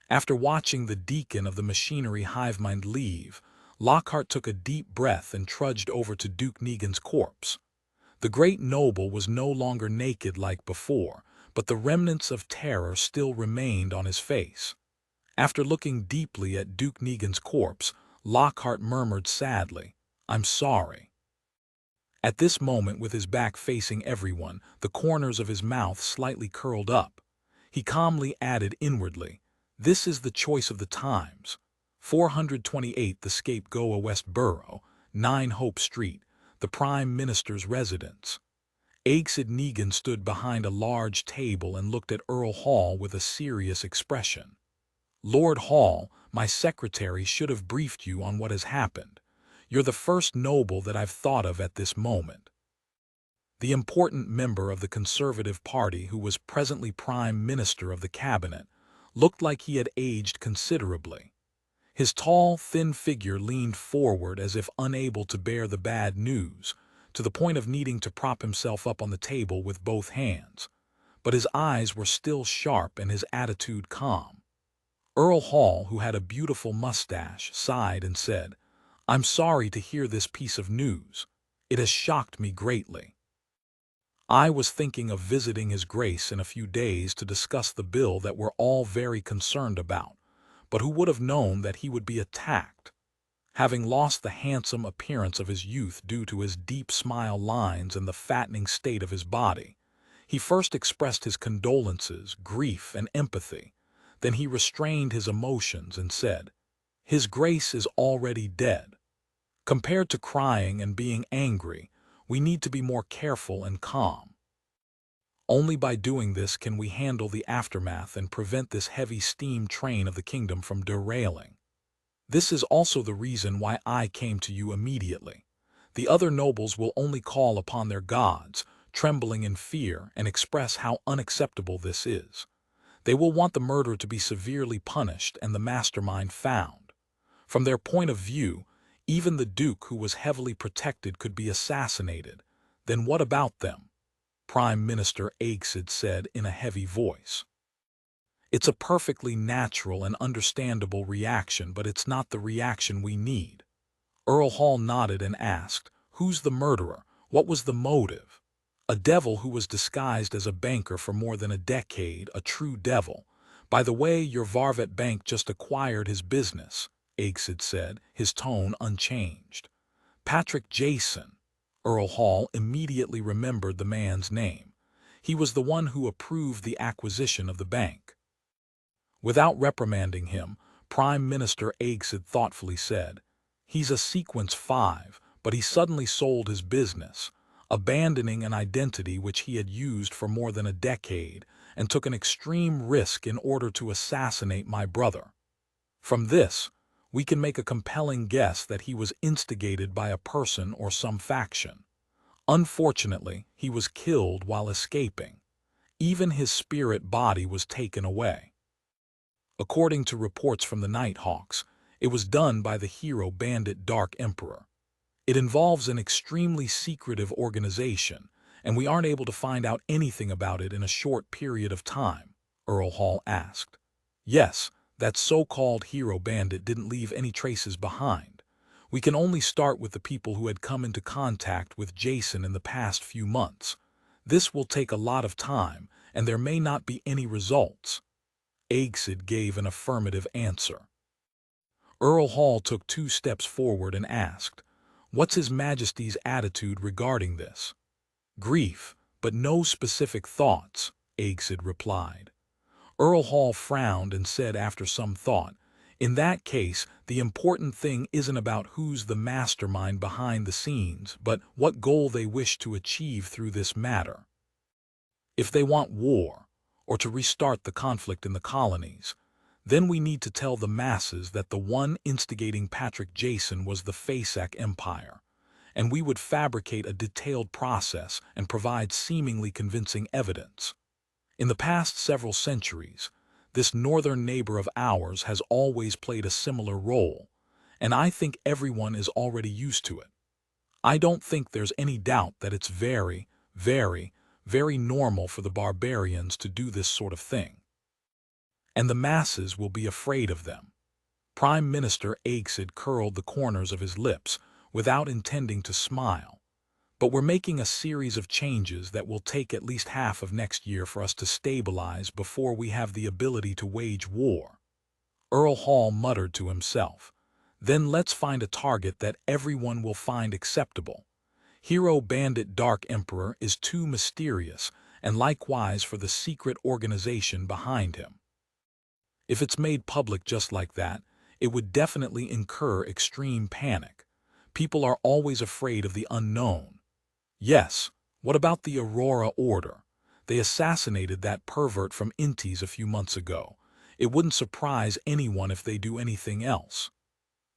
After watching the deacon of the machinery hivemind leave, Lockhart took a deep breath and trudged over to Duke Negan's corpse. The great noble was no longer naked like before, but the remnants of terror still remained on his face. After looking deeply at Duke Negan's corpse, Lockhart murmured sadly, I'm sorry. At this moment, with his back facing everyone, the corners of his mouth slightly curled up, he calmly added inwardly, this is the choice of the times. 428 The Scapegoa West Borough, 9 Hope Street, the Prime Minister's residence. Aigsid Negan stood behind a large table and looked at Earl Hall with a serious expression. Lord Hall, my secretary should have briefed you on what has happened. You're the first noble that I've thought of at this moment. The important member of the Conservative Party who was presently Prime Minister of the Cabinet looked like he had aged considerably. His tall, thin figure leaned forward as if unable to bear the bad news, to the point of needing to prop himself up on the table with both hands. But his eyes were still sharp and his attitude calm. Earl Hall, who had a beautiful mustache, sighed and said, I'm sorry to hear this piece of news. It has shocked me greatly. I was thinking of visiting His Grace in a few days to discuss the bill that we're all very concerned about, but who would have known that he would be attacked? Having lost the handsome appearance of his youth due to his deep smile lines and the fattening state of his body, he first expressed his condolences, grief, and empathy. Then he restrained his emotions and said, His Grace is already dead. Compared to crying and being angry, we need to be more careful and calm. Only by doing this can we handle the aftermath and prevent this heavy steam train of the kingdom from derailing. This is also the reason why I came to you immediately. The other nobles will only call upon their gods, trembling in fear, and express how unacceptable this is. They will want the murderer to be severely punished and the mastermind found. From their point of view, even the Duke, who was heavily protected, could be assassinated. Then what about them? Prime Minister Aigsid said in a heavy voice. It's a perfectly natural and understandable reaction, but it's not the reaction we need. Earl Hall nodded and asked, Who's the murderer? What was the motive? A devil who was disguised as a banker for more than a decade, a true devil. By the way, your Varvet Bank just acquired his business, Aigsid said, his tone unchanged. Patrick Jason. Earl Hall immediately remembered the man's name. He was the one who approved the acquisition of the bank. Without reprimanding him, Prime Minister Aigsid thoughtfully said, He's a Sequence 5, but he suddenly sold his business, abandoning an identity which he had used for more than a decade, and took an extreme risk in order to assassinate my brother. From this, we can make a compelling guess that he was instigated by a person or some faction. Unfortunately, he was killed while escaping. Even his spirit body was taken away. According to reports from the Nighthawks, it was done by the hero bandit Dark Emperor. It involves an extremely secretive organization, and we aren't able to find out anything about it in a short period of time, Earl Hall asked. Yes, that so-called hero bandit didn't leave any traces behind. We can only start with the people who had come into contact with Jason in the past few months. This will take a lot of time, and there may not be any results. Aegsid gave an affirmative answer. Earl Hall took 2 steps forward and asked, "What's His Majesty's attitude regarding this?" "Grief, but no specific thoughts," Aegsid replied. Earl Hall frowned and said after some thought, "In that case, the important thing isn't about who's the mastermind behind the scenes, but what goal they wish to achieve through this matter. If they want war, or to restart the conflict in the colonies, then we need to tell the masses that the one instigating Patrick Jason was the Faceac Empire, and we would fabricate a detailed process and provide seemingly convincing evidence. In the past several centuries, this northern neighbor of ours has always played a similar role, and I think everyone is already used to it. I don't think there's any doubt that it's very, very, very normal for the barbarians to do this sort of thing. And the masses will be afraid of them." Prime Minister Aegsid curled the corners of his lips without intending to smile. "But we're making a series of changes that will take at least half of next year for us to stabilize before we have the ability to wage war." Earl Hall muttered to himself, "Then let's find a target that everyone will find acceptable. Hero Bandit Dark Emperor is too mysterious, and likewise for the secret organization behind him. If it's made public just like that, it would definitely incur extreme panic. People are always afraid of the unknown. Yes, what about the Aurora Order? They assassinated that pervert from Intis a few months ago. It wouldn't surprise anyone if they do anything else.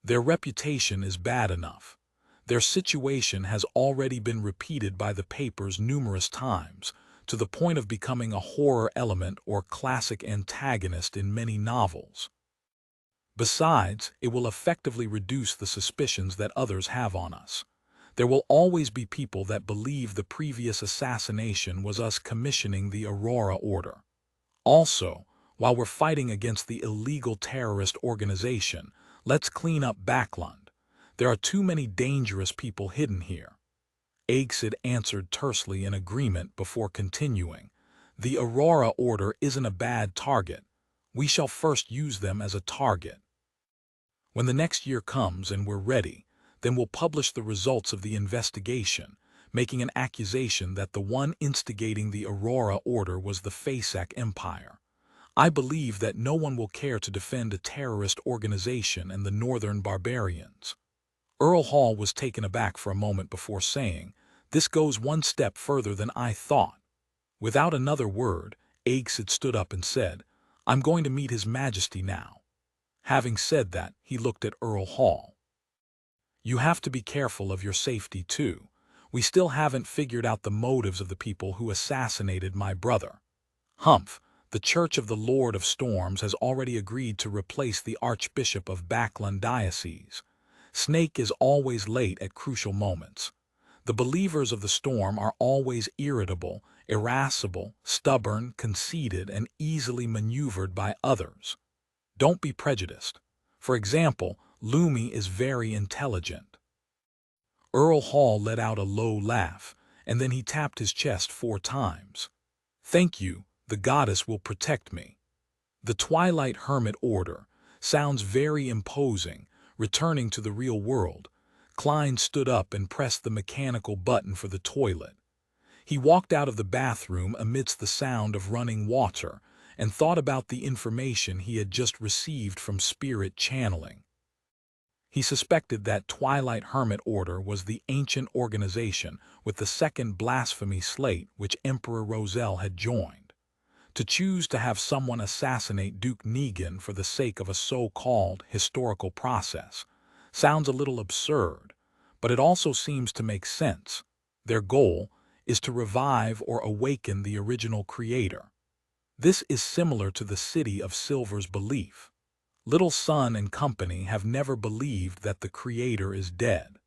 Their reputation is bad enough. Their situation has already been repeated by the papers numerous times, to the point of becoming a horror element or classic antagonist in many novels. Besides, it will effectively reduce the suspicions that others have on us. There will always be people that believe the previous assassination was us commissioning the Aurora Order. Also, while we're fighting against the illegal terrorist organization, let's clean up Backlund. There are too many dangerous people hidden here." Aegsid answered tersely in agreement before continuing, "The Aurora Order isn't a bad target. We shall first use them as a target. When the next year comes and we're ready, then we'll publish the results of the investigation, making an accusation that the one instigating the Aurora Order was the Faceac Empire. I believe that no one will care to defend a terrorist organization and the northern barbarians." Earl Hall was taken aback for a moment before saying, "This goes one step further than I thought." Without another word, Aegsid stood up and said, "I'm going to meet His Majesty now." Having said that, he looked at Earl Hall. "You have to be careful of your safety too. We still haven't figured out the motives of the people who assassinated my brother." "Humph, the Church of the Lord of Storms has already agreed to replace the Archbishop of Backlund Diocese. Snake is always late at crucial moments. The believers of the storm are always irritable, irascible, stubborn, conceited, and easily maneuvered by others. Don't be prejudiced. For example, Lumi is very intelligent." Earl Hall let out a low laugh, and then he tapped his chest 4 times. "Thank you, the goddess will protect me. The Twilight Hermit Order sounds very imposing, returning to the real world." Klein stood up and pressed the mechanical button for the toilet. He walked out of the bathroom amidst the sound of running water and thought about the information he had just received from spirit channeling. He suspected that Twilight Hermit Order was the ancient organization with the second blasphemy slate which Emperor Roselle had joined. To choose to have someone assassinate Duke Negan for the sake of a so-called historical process sounds a little absurd, but it also seems to make sense. Their goal is to revive or awaken the original creator. This is similar to the City of Silver's belief. Little Sun and company have never believed that the creator is dead.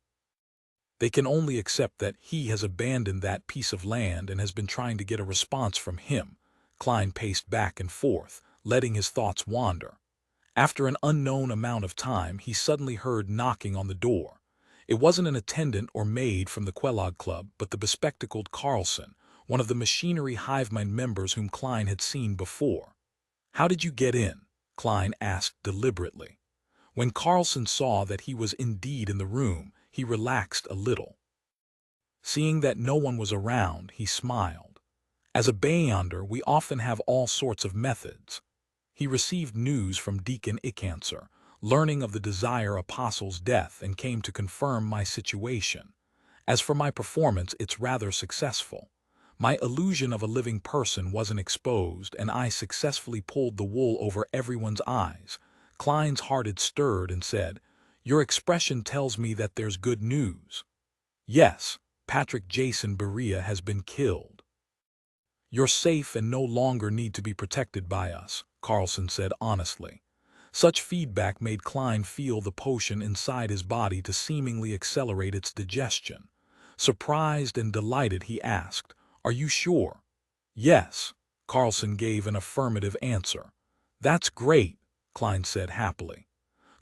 They can only accept that he has abandoned that piece of land and has been trying to get a response from him. Klein paced back and forth, letting his thoughts wander. After an unknown amount of time, he suddenly heard knocking on the door. It wasn't an attendant or maid from the Quelog Club, but the bespectacled Carlson, one of the machinery hivemind members whom Klein had seen before. "How did you get in?" Klein asked deliberately. When Carlson saw that he was indeed in the room, he relaxed a little. Seeing that no one was around, he smiled. "As a Beyonder, we often have all sorts of methods." He received news from Deacon Icancer, learning of the Desire Apostle's death, and came to confirm my situation. As for my performance, it's rather successful. My illusion of a living person wasn't exposed, and I successfully pulled the wool over everyone's eyes. Klein's heart had stirred and said, "Your expression tells me that there's good news." "Yes, Patrick Jason Berea has been killed." "You're safe and no longer need to be protected by us," Carlson said honestly. Such feedback made Klein feel the potion inside his body to seemingly accelerate its digestion. Surprised and delighted, he asked, "Are you sure?" "Yes," Carlson gave an affirmative answer. "That's great," Klein said happily.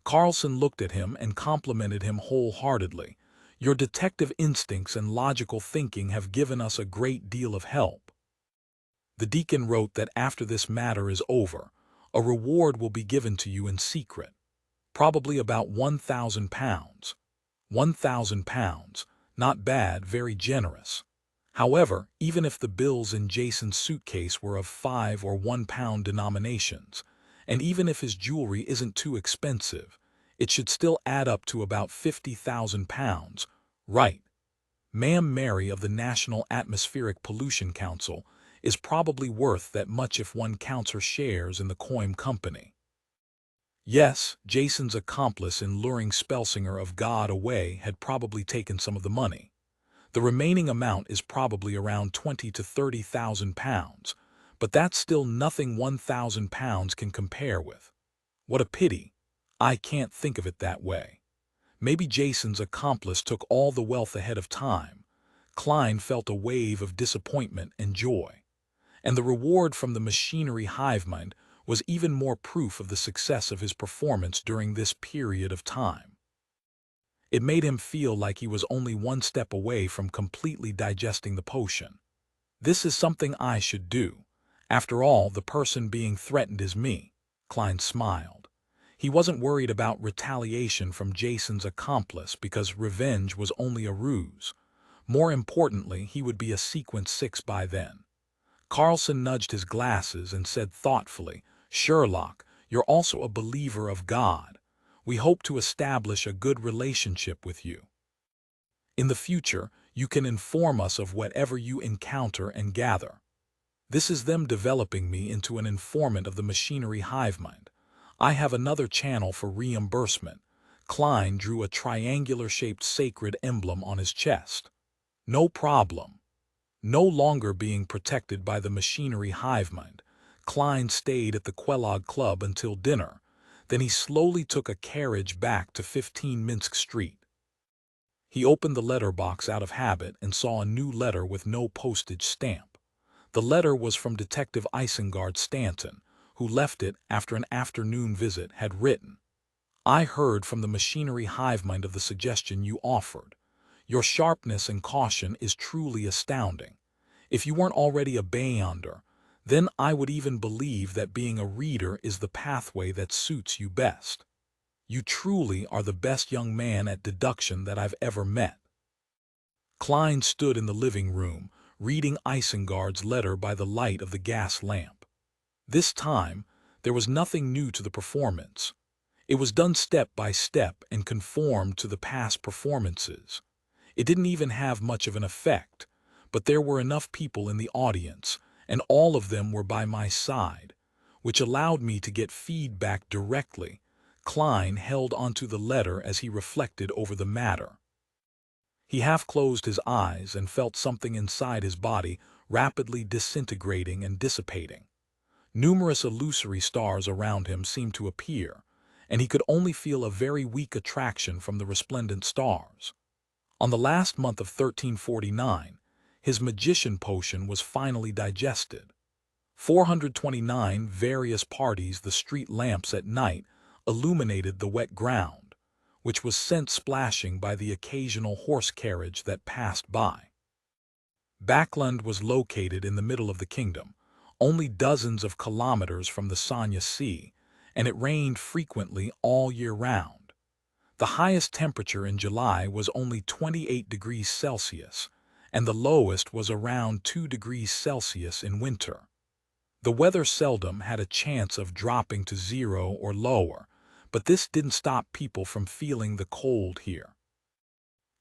Carlson looked at him and complimented him wholeheartedly. "Your detective instincts and logical thinking have given us a great deal of help." The deacon wrote that after this matter is over, a reward will be given to you in secret. Probably about £1,000. £1,000. Not bad, very generous. However, even if the bills in Jason's suitcase were of £5 or £1 denominations, and even if his jewelry isn't too expensive, it should still add up to about £50,000. Right. Ma'am Mary of the National Atmospheric Pollution Council is probably worth that much if one counts her shares in the Coim Company. Yes, Jason's accomplice in luring Spellsinger of God away had probably taken some of the money. The remaining amount is probably around £20,000 to £30,000, but that's still nothing £1,000 can compare with. What a pity. I can't think of it that way. Maybe Jason's accomplice took all the wealth ahead of time. Klein felt a wave of disappointment and joy. And the reward from the machinery hivemind was even more proof of the success of his performance during this period of time. It made him feel like he was only one step away from completely digesting the potion. This is something I should do. After all, the person being threatened is me. Klein smiled. He wasn't worried about retaliation from Jason's accomplice because revenge was only a ruse. More importantly, he would be a Sequence 6 by then. Carlson nudged his glasses and said thoughtfully, "Sherlock, you're also a believer of God. We hope to establish a good relationship with you. In the future, you can inform us of whatever you encounter and gather." This is them developing me into an informant of the machinery hivemind. I have another channel for reimbursement. Klein drew a triangular-shaped sacred emblem on his chest. No problem. No longer being protected by the machinery hivemind, Klein stayed at the Quelog Club until dinner. Then he slowly took a carriage back to 15 Minsk Street. He opened the letterbox out of habit and saw a new letter with no postage stamp. The letter was from Detective Isengard Stanton, who left it after an afternoon visit, had written, "I heard from the machinery hivemind of the suggestion you offered. Your sharpness and caution is truly astounding. If you weren't already a Beyonder, then I would even believe that being a reader is the pathway that suits you best. You truly are the best young man at deduction that I've ever met." Klein stood in the living room, reading Isengard's letter by the light of the gas lamp. This time, there was nothing new to the performance. It was done step by step and conformed to the past performances. It didn't even have much of an effect, but there were enough people in the audience, and all of them were by my side, which allowed me to get feedback directly. Klein held onto the letter as he reflected over the matter. He half closed his eyes and felt something inside his body rapidly disintegrating and dissipating. Numerous illusory stars around him seemed to appear, and he could only feel a very weak attraction from the resplendent stars. On the last month of 1349, his magician potion was finally digested. 429 various parties, the street lamps at night illuminated the wet ground. which was sent splashing by the occasional horse carriage that passed by. Backland was located in the middle of the kingdom, only dozens of kilometers from the Sanya Sea, and it rained frequently all year round. The highest temperature in July was only 28 degrees Celsius, and the lowest was around 2 degrees Celsius in winter. The weather seldom had a chance of dropping to 0 or lower, but this didn't stop people from feeling the cold here.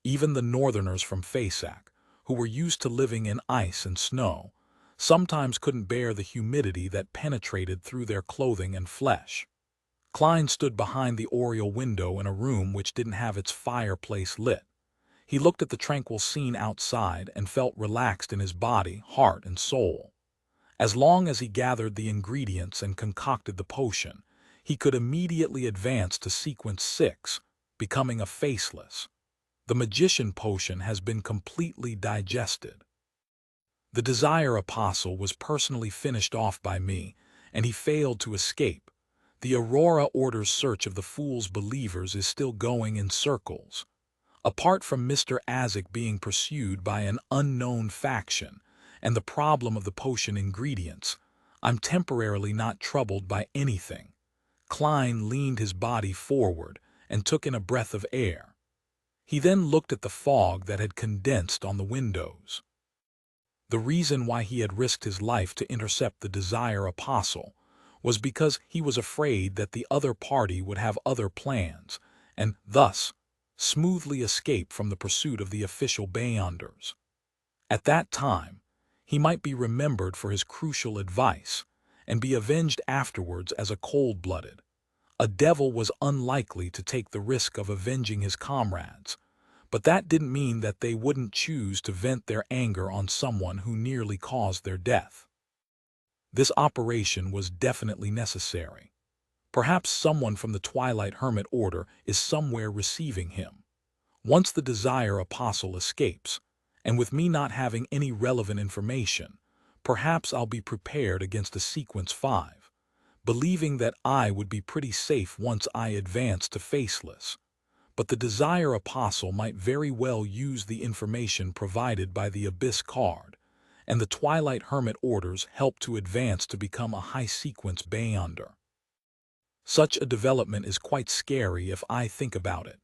Even the northerners from Fasak, who were used to living in ice and snow, sometimes couldn't bear the humidity that penetrated through their clothing and flesh. Klein stood behind the oriel window in a room which didn't have its fireplace lit. He looked at the tranquil scene outside and felt relaxed in his body, heart, and soul. As long as he gathered the ingredients and concocted the potion, he could immediately advance to sequence 6, becoming a faceless. The magician potion has been completely digested. The desire apostle was personally finished off by me, and he failed to escape. The Aurora Order's search of the fool's believers is still going in circles. Apart from Mr. Azek being pursued by an unknown faction and the problem of the potion ingredients, I'm temporarily not troubled by anything. Klein leaned his body forward and took in a breath of air. He then looked at the fog that had condensed on the windows. The reason why he had risked his life to intercept the Desire Apostle was because he was afraid that the other party would have other plans and, thus, smoothly escape from the pursuit of the official Beyonders. At that time, he might be remembered for his crucial advice and be avenged afterwards as a cold-blooded. A devil was unlikely to take the risk of avenging his comrades, but that didn't mean that they wouldn't choose to vent their anger on someone who nearly caused their death. This operation was definitely necessary. Perhaps someone from the Twilight Hermit Order is somewhere receiving him. Once the Desire Apostle escapes, and with me not having any relevant information, perhaps I'll be prepared against a Sequence 5, believing that I would be pretty safe once I advance to Faceless. But the Desire Apostle might very well use the information provided by the Abyss card, and the Twilight Hermit Orders help to advance to become a high-sequence Beyonder. Such a development is quite scary if I think about it.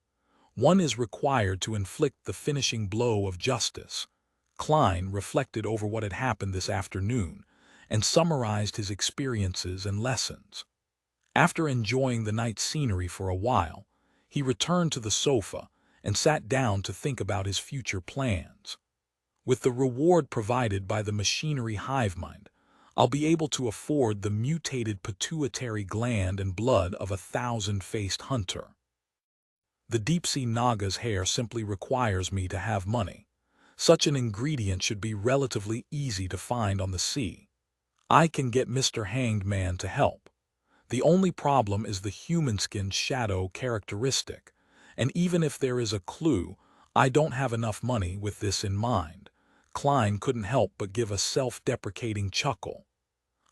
One is required to inflict the finishing blow of justice. Klein reflected over what had happened this afternoon and summarized his experiences and lessons. After enjoying the night scenery for a while, he returned to the sofa and sat down to think about his future plans. With the reward provided by the machinery hivemind, I'll be able to afford the mutated pituitary gland and blood of a thousand-faced hunter. The deep-sea Naga's hair simply requires me to have money. Such an ingredient should be relatively easy to find on the sea. I can get Mr. Hanged Man to help. The only problem is the human skin shadow characteristic, and even if there is a clue, I don't have enough money with this in mind. Klein couldn't help but give a self-deprecating chuckle.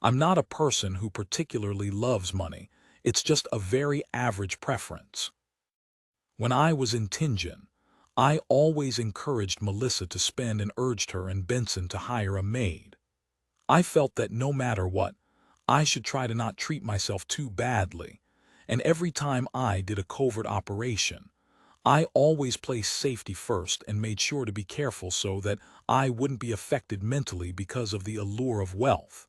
I'm not a person who particularly loves money, it's just a very average preference. When I was in Tingen, I always encouraged Melissa to spend and urged her and Benson to hire a maid. I felt that no matter what, I should try to not treat myself too badly, and every time I did a covert operation, I always placed safety first and made sure to be careful so that I wouldn't be affected mentally because of the allure of wealth.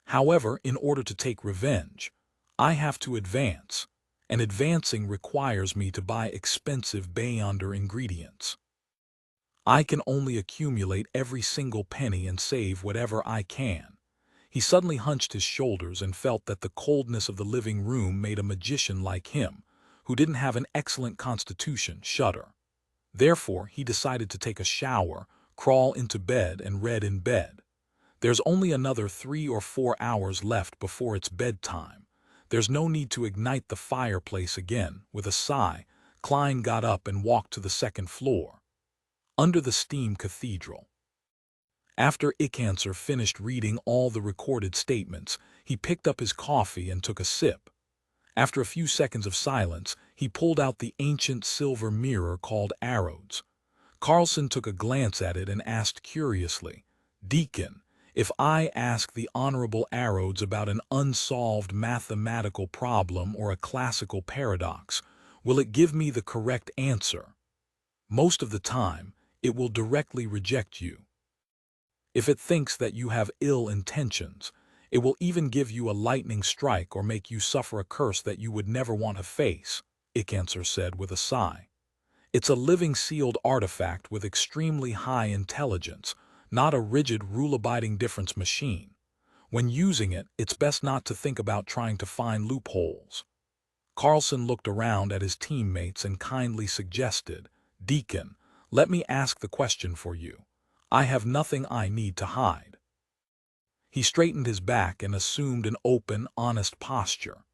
However, in order to take revenge, I have to advance, and advancing requires me to buy expensive Beyonder ingredients. I can only accumulate every single penny and save whatever I can. He suddenly hunched his shoulders and felt that the coldness of the living room made a magician like him, who didn't have an excellent constitution, shudder. Therefore, he decided to take a shower, crawl into bed, and read in bed. There's only another 3 or 4 hours left before it's bedtime. There's no need to ignite the fireplace again. With a sigh, Klein got up and walked to the second floor. Under the steam cathedral. After Icancer finished reading all the recorded statements, he picked up his coffee and took a sip. After a few seconds of silence, he He pulled out the ancient silver mirror called Arrows. Carlson took a glance at it and asked curiously, "Deacon, if I ask the Honorable Arrows about an unsolved mathematical problem or a classical paradox, will it give me the correct answer?" "Most of the time, it will directly reject you. If it thinks that you have ill intentions, it will even give you a lightning strike or make you suffer a curse that you would never want to face," Icancer said with a sigh. "It's a living sealed artifact with extremely high intelligence, not a rigid rule-abiding difference machine. When using it, it's best not to think about trying to find loopholes." Carlson looked around at his teammates and kindly suggested, "Deacon, let me ask the question for you. I have nothing I need to hide." He straightened his back and assumed an open, honest posture.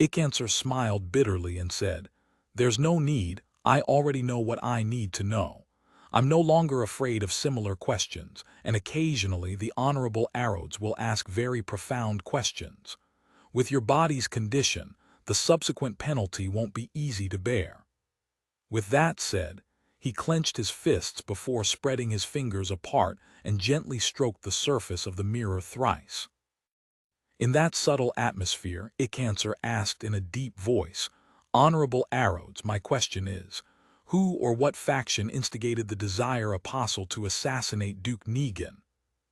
Icancer smiled bitterly and said, "There's no need. I already know what I need to know. I'm no longer afraid of similar questions, and occasionally the Honorable Arrows will ask very profound questions. With your body's condition, the subsequent penalty won't be easy to bear." With that said, he clenched his fists before spreading his fingers apart and gently stroked the surface of the mirror thrice. In that subtle atmosphere, Icancer asked in a deep voice, "Honorable Arrows, my question is, who or what faction instigated the Desire Apostle to assassinate Duke Negan?"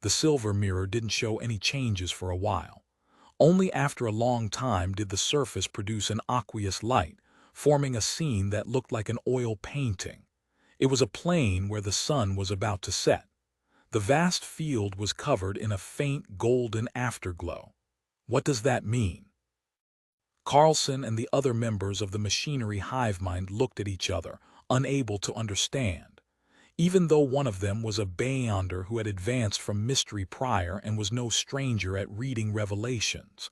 The silver mirror didn't show any changes for a while. Only after a long time did the surface produce an aqueous light, forming a scene that looked like an oil painting. It was a plain where the sun was about to set. The vast field was covered in a faint golden afterglow. "What does that mean?" Carlson and the other members of the machinery hive mind looked at each other, unable to understand. Even though one of them was a Beyonder who had advanced from mystery prior and was no stranger at reading revelations.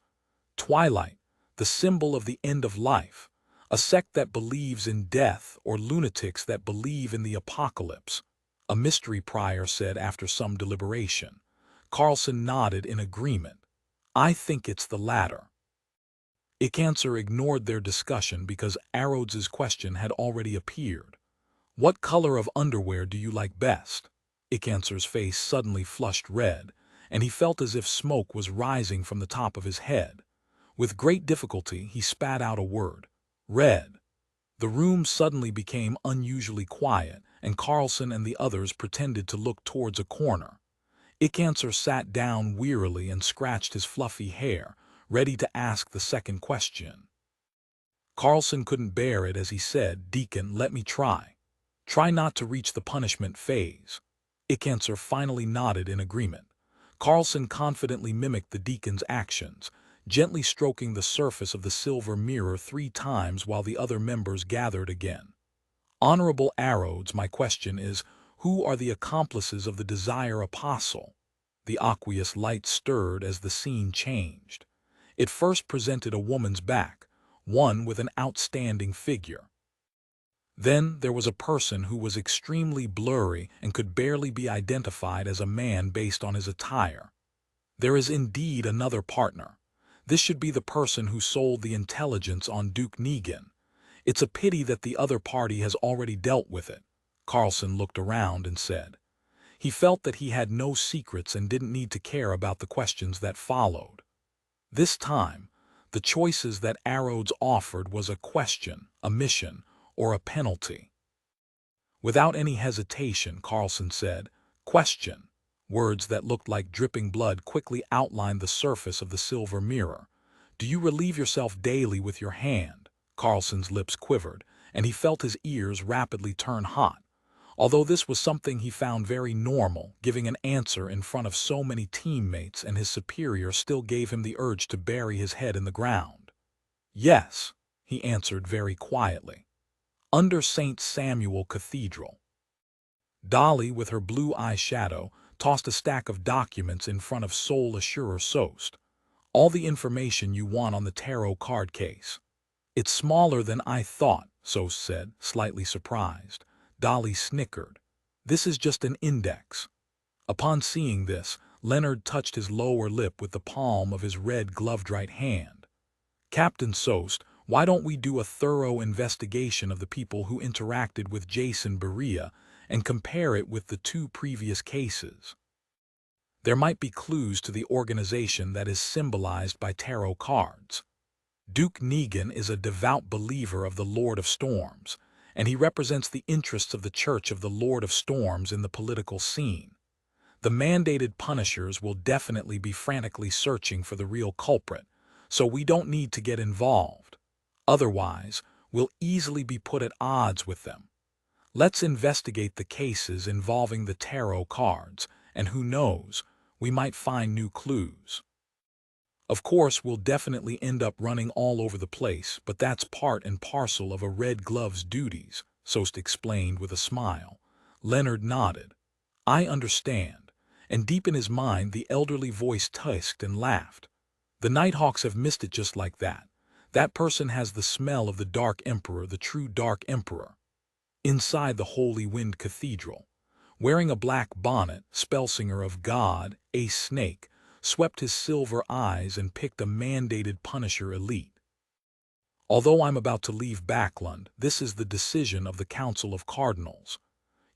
Twilight, the symbol of the end of life, a sect that believes in death or lunatics that believe in the apocalypse, a mystery prior said after some deliberation. Carlson nodded in agreement. "I think it's the latter." Icancer ignored their discussion because Arrows' question had already appeared. "What color of underwear do you like best?" Icancer's face suddenly flushed red, and he felt as if smoke was rising from the top of his head. With great difficulty, he spat out a word, "Red." The room suddenly became unusually quiet, and Carlson and the others pretended to look towards a corner. Icancer sat down wearily and scratched his fluffy hair, ready to ask the second question. Carlson couldn't bear it as he said, "Deacon, let me try. Try not to reach the punishment phase." Icancer finally nodded in agreement. Carlson confidently mimicked the deacon's actions, gently stroking the surface of the silver mirror 3 times while the other members gathered again. "Honorable Arrows, my question is, who are the accomplices of the Desire Apostle?" The aqueous light stirred as the scene changed. It first presented a woman's back, one with an outstanding figure. Then there was a person who was extremely blurry and could barely be identified as a man based on his attire. There is indeed another partner. This should be the person who sold the intelligence on Duke Negan. It's a pity that the other party has already dealt with it. Carlson looked around and said. He felt that he had no secrets and didn't need to care about the questions that followed. This time, the choices that Arrows offered was a question, a mission, or a penalty. Without any hesitation, Carlson said, "Question." Words that looked like dripping blood quickly outlined the surface of the silver mirror. "Do you relieve yourself daily with your hand?" Carlson's lips quivered, and he felt his ears rapidly turn hot. Although this was something he found very normal, giving an answer in front of so many teammates and his superior still gave him the urge to bury his head in the ground. "Yes," he answered very quietly. "Under St. Samuel Cathedral." Dolly, with her blue eyeshadow, tossed a stack of documents in front of Soul Assurer Soest. "All the information you want on the tarot card case." "It's smaller than I thought," Soest said, slightly surprised. Dolly snickered. "This is just an index." Upon seeing this, Leonard touched his lower lip with the palm of his red gloved right hand. "Captain Soest, Why don't we do a thorough investigation of the people who interacted with Jason Barea and compare it with the two previous cases? There might be clues to the organization that is symbolized by tarot cards. Duke Negan is a devout believer of the Lord of Storms, and he represents the interests of the Church of the Lord of Storms in the political scene. The mandated punishers will definitely be frantically searching for the real culprit, so we don't need to get involved. Otherwise, we'll easily be put at odds with them. Let's investigate the cases involving the tarot cards, and who knows, we might find new clues. Of course, we'll definitely end up running all over the place, but that's part and parcel of a red glove's duties, Sost explained with a smile. Leonard nodded. I understand. And deep in his mind, the elderly voice tusked and laughed. The Nighthawks have missed it just like that. That person has the smell of the Dark Emperor, the true Dark Emperor. Inside the Holy Wind Cathedral, wearing a black bonnet, Spellsinger of God, a snake, swept his silver eyes and picked a mandated Punisher elite. Although I'm about to leave Backland, this is the decision of the Council of Cardinals.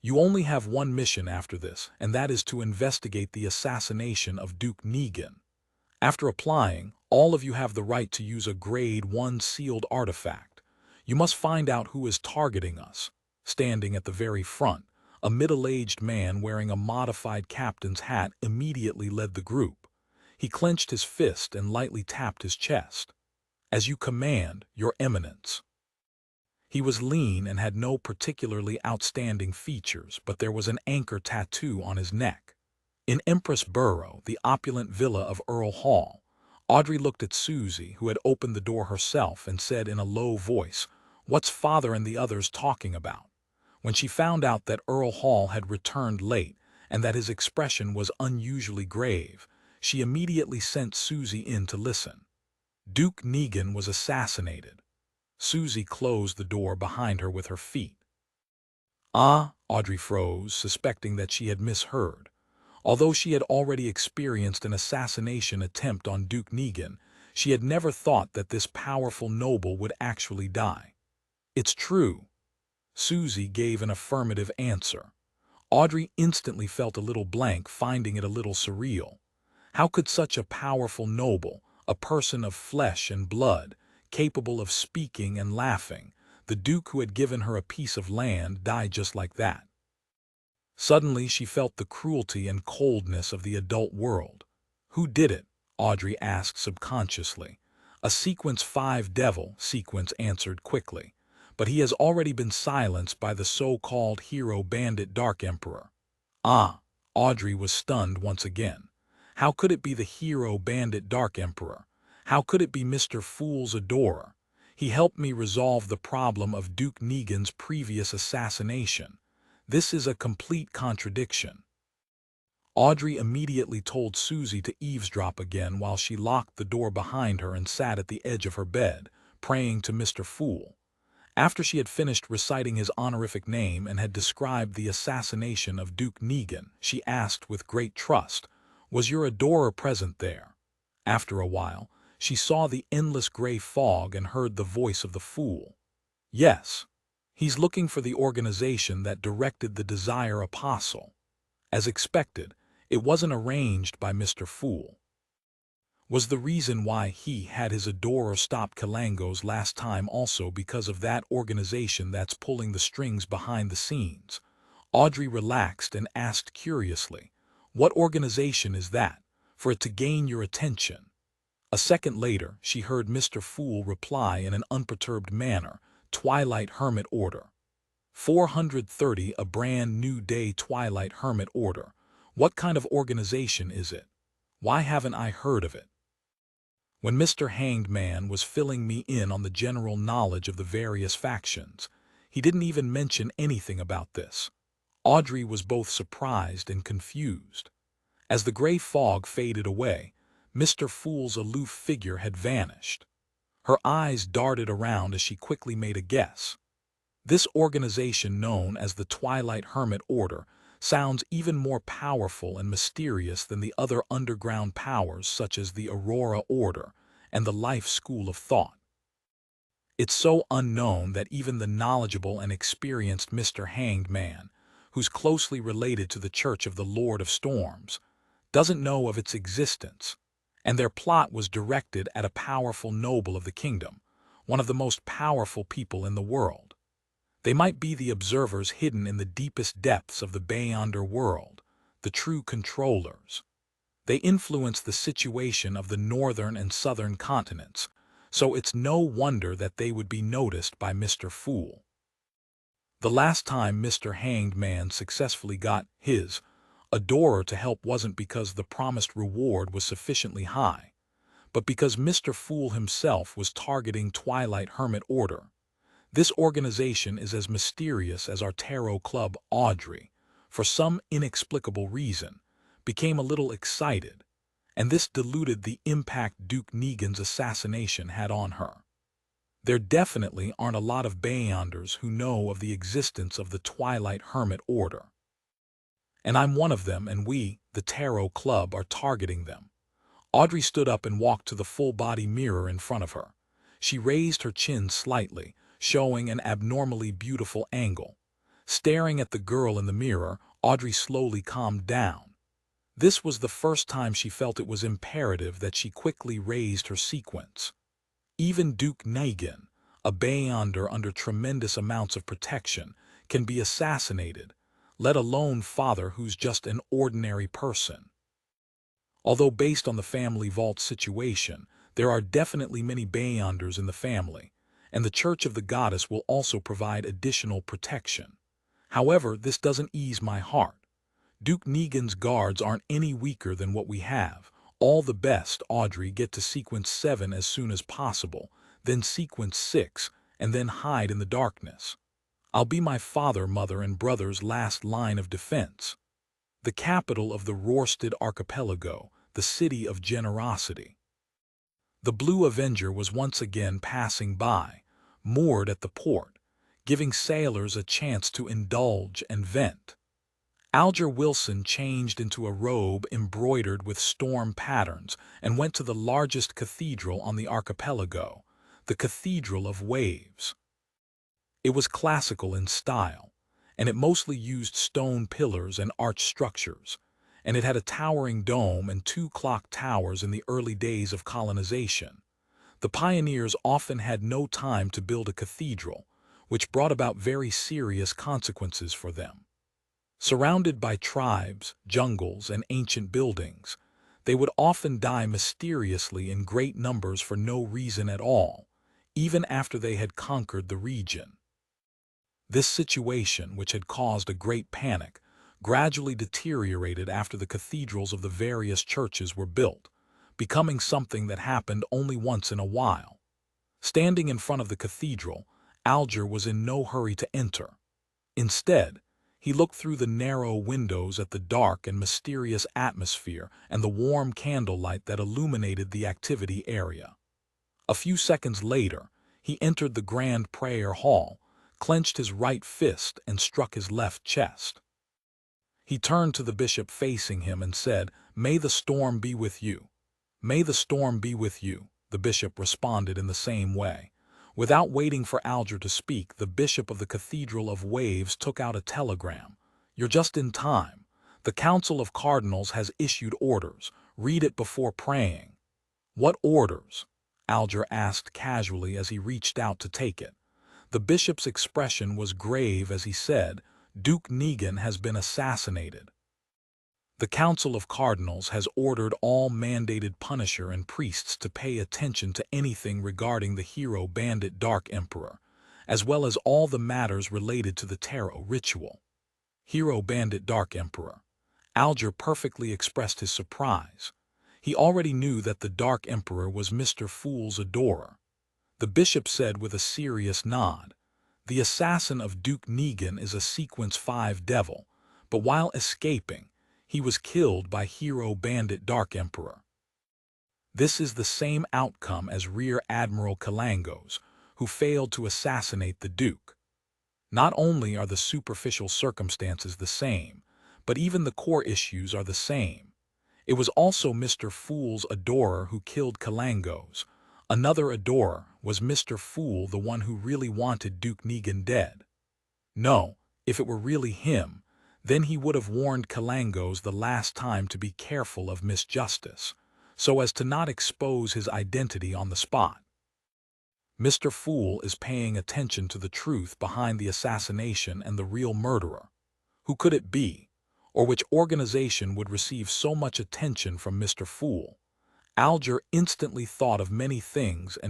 You only have one mission after this, and that is to investigate the assassination of Duke Negan. After applying, all of you have the right to use a Grade 1 sealed artifact. You must find out who is targeting us. Standing at the very front, a middle-aged man wearing a modified captain's hat immediately led the group. He clenched his fist and lightly tapped his chest. As you command, Your Eminence. He was lean and had no particularly outstanding features, but there was an anchor tattoo on his neck. In Empress Borough, the opulent villa of Earl Hall, Audrey looked at Susie, who had opened the door herself, and said in a low voice, "What's Father and the others talking about?" When she found out that Earl Hall had returned late and that his expression was unusually grave, she immediately sent Susie in to listen. Duke Negan was assassinated. Susie closed the door behind her with her feet. Ah, Audrey froze, suspecting that she had misheard. Although she had already experienced an assassination attempt on Duke Negan, she had never thought that this powerful noble would actually die. It's true. Susie gave an affirmative answer. Audrey instantly felt a little blank, finding it a little surreal. How could such a powerful noble, a person of flesh and blood, capable of speaking and laughing, the Duke who had given her a piece of land, die just like that? Suddenly she felt the cruelty and coldness of the adult world. Who did it? Audrey asked subconsciously. A Sequence 5 devil, Sequence answered quickly. But he has already been silenced by the so-called hero bandit Dark Emperor. Ah, Audrey was stunned once again. How could it be the hero bandit Dark Emperor? How could it be Mr. Fool's adorer? He helped me resolve the problem of Duke Negan's previous assassination. This is a complete contradiction. Audrey immediately told Susie to eavesdrop again while she locked the door behind her and sat at the edge of her bed, praying to Mr. Fool. After she had finished reciting his honorific name and had described the assassination of Duke Negan, she asked with great trust, "Was your adorer present there?" After a while, she saw the endless gray fog and heard the voice of the Fool. "Yes. He's looking for the organization that directed the Desire Apostle." As expected, it wasn't arranged by Mr. Fool. Was the reason why he had his adorer stop Kalangos last time also because of that organization that's pulling the strings behind the scenes? Audrey relaxed and asked curiously, "What organization is that, for it to gain your attention?" A second later, she heard Mr. Fool reply in an unperturbed manner, "Twilight Hermit Order. 430, a brand new day Twilight Hermit Order. What kind of organization is it? Why haven't I heard of it?" When Mr. Hanged Man was filling me in on the general knowledge of the various factions, he didn't even mention anything about this. Audrey was both surprised and confused. As the gray fog faded away, Mr. Fool's aloof figure had vanished. Her eyes darted around as she quickly made a guess. This organization known as the Twilight Hermit Order sounds even more powerful and mysterious than the other underground powers such as the Aurora Order and the Life School of Thought. It's so unknown that even the knowledgeable and experienced Mr. Hanged Man, who's closely related to the Church of the Lord of Storms, doesn't know of its existence, and their plot was directed at a powerful noble of the kingdom, one of the most powerful people in the world. They might be the observers hidden in the deepest depths of the Beyonder world, the true controllers. They influence the situation of the northern and southern continents, so it's no wonder that they would be noticed by Mr. Fool. The last time Mr. Hanged Man successfully got his adorer to help wasn't because the promised reward was sufficiently high, but because Mr. Fool himself was targeting Twilight Hermit Order. This organization is as mysterious as our tarot club. Audrey, for some inexplicable reason, became a little excited, and this diluted the impact Duke Negan's assassination had on her. There definitely aren't a lot of Beyonders who know of the existence of the Twilight Hermit Order. And I'm one of them, and we, the Tarot Club, are targeting them. Audrey stood up and walked to the full-body mirror in front of her. She raised her chin slightly, showing an abnormally beautiful angle. Staring at the girl in the mirror, Audrey slowly calmed down. This was the first time she felt it was imperative that she quickly raised her sequence. Even Duke Negan, a Beyonder under tremendous amounts of protection, can be assassinated, let alone Father, who's just an ordinary person. Although based on the family vault situation, there are definitely many Beyonders in the family, and the Church of the Goddess will also provide additional protection. However, this doesn't ease my heart. Duke Negan's guards aren't any weaker than what we have. All the best, Audrey. Get to sequence 7 as soon as possible, then sequence 6, and then hide in the darkness. I'll be my father, mother, and brother's last line of defense. The capital of the Roarsted Archipelago, the city of generosity. The Blue Avenger was once again passing by, moored at the port, giving sailors a chance to indulge and vent. Alger Wilson changed into a robe embroidered with storm patterns and went to the largest cathedral on the archipelago, the Cathedral of Waves. It was classical in style, and it mostly used stone pillars and arch structures, and it had a towering dome and 2 clock towers in the early days of colonization. The pioneers often had no time to build a cathedral, which brought about very serious consequences for them. Surrounded by tribes, jungles, and ancient buildings, they would often die mysteriously in great numbers for no reason at all, even after they had conquered the region. This situation, which had caused a great panic, gradually deteriorated after the cathedrals of the various churches were built, becoming something that happened only once in a while. Standing in front of the cathedral, Alger was in no hurry to enter. Instead, he looked through the narrow windows at the dark and mysterious atmosphere and the warm candlelight that illuminated the activity area. A few seconds later, he entered the grand prayer hall, clenched his right fist, and struck his left chest. He turned to the bishop facing him and said, "May the storm be with you." "May the storm be with you," the bishop responded in the same way. Without waiting for Alger to speak, the bishop of the Cathedral of Waves took out a telegram. "You're just in time. The Council of Cardinals has issued orders. Read it before praying." "What orders?" Alger asked casually as he reached out to take it. The bishop's expression was grave as he said, "Duke Negan has been assassinated. The Council of Cardinals has ordered all mandated Punisher and priests to pay attention to anything regarding the hero bandit Dark Emperor, as well as all the matters related to the tarot ritual." Hero bandit Dark Emperor. Alger perfectly expressed his surprise. He already knew that the Dark Emperor was Mr. Fool's adorer. The bishop said with a serious nod, "The assassin of Duke Negan is a Sequence 5 devil, but while escaping, he was killed by hero bandit Dark Emperor. This is the same outcome as Rear Admiral Kalangos, who failed to assassinate the Duke. Not only are the superficial circumstances the same, but even the core issues are the same. It was also Mr. Fool's adorer who killed Kalangos, Another adorer was Mr. Fool, the one who really wanted Duke Negan dead. No, if it were really him, then he would have warned Kalangos the last time to be careful of Miss Justice, so as to not expose his identity on the spot. Mr. Fool is paying attention to the truth behind the assassination and the real murderer. Who could it be, or which organization would receive so much attention from Mr. Fool? Alger instantly thought of many things and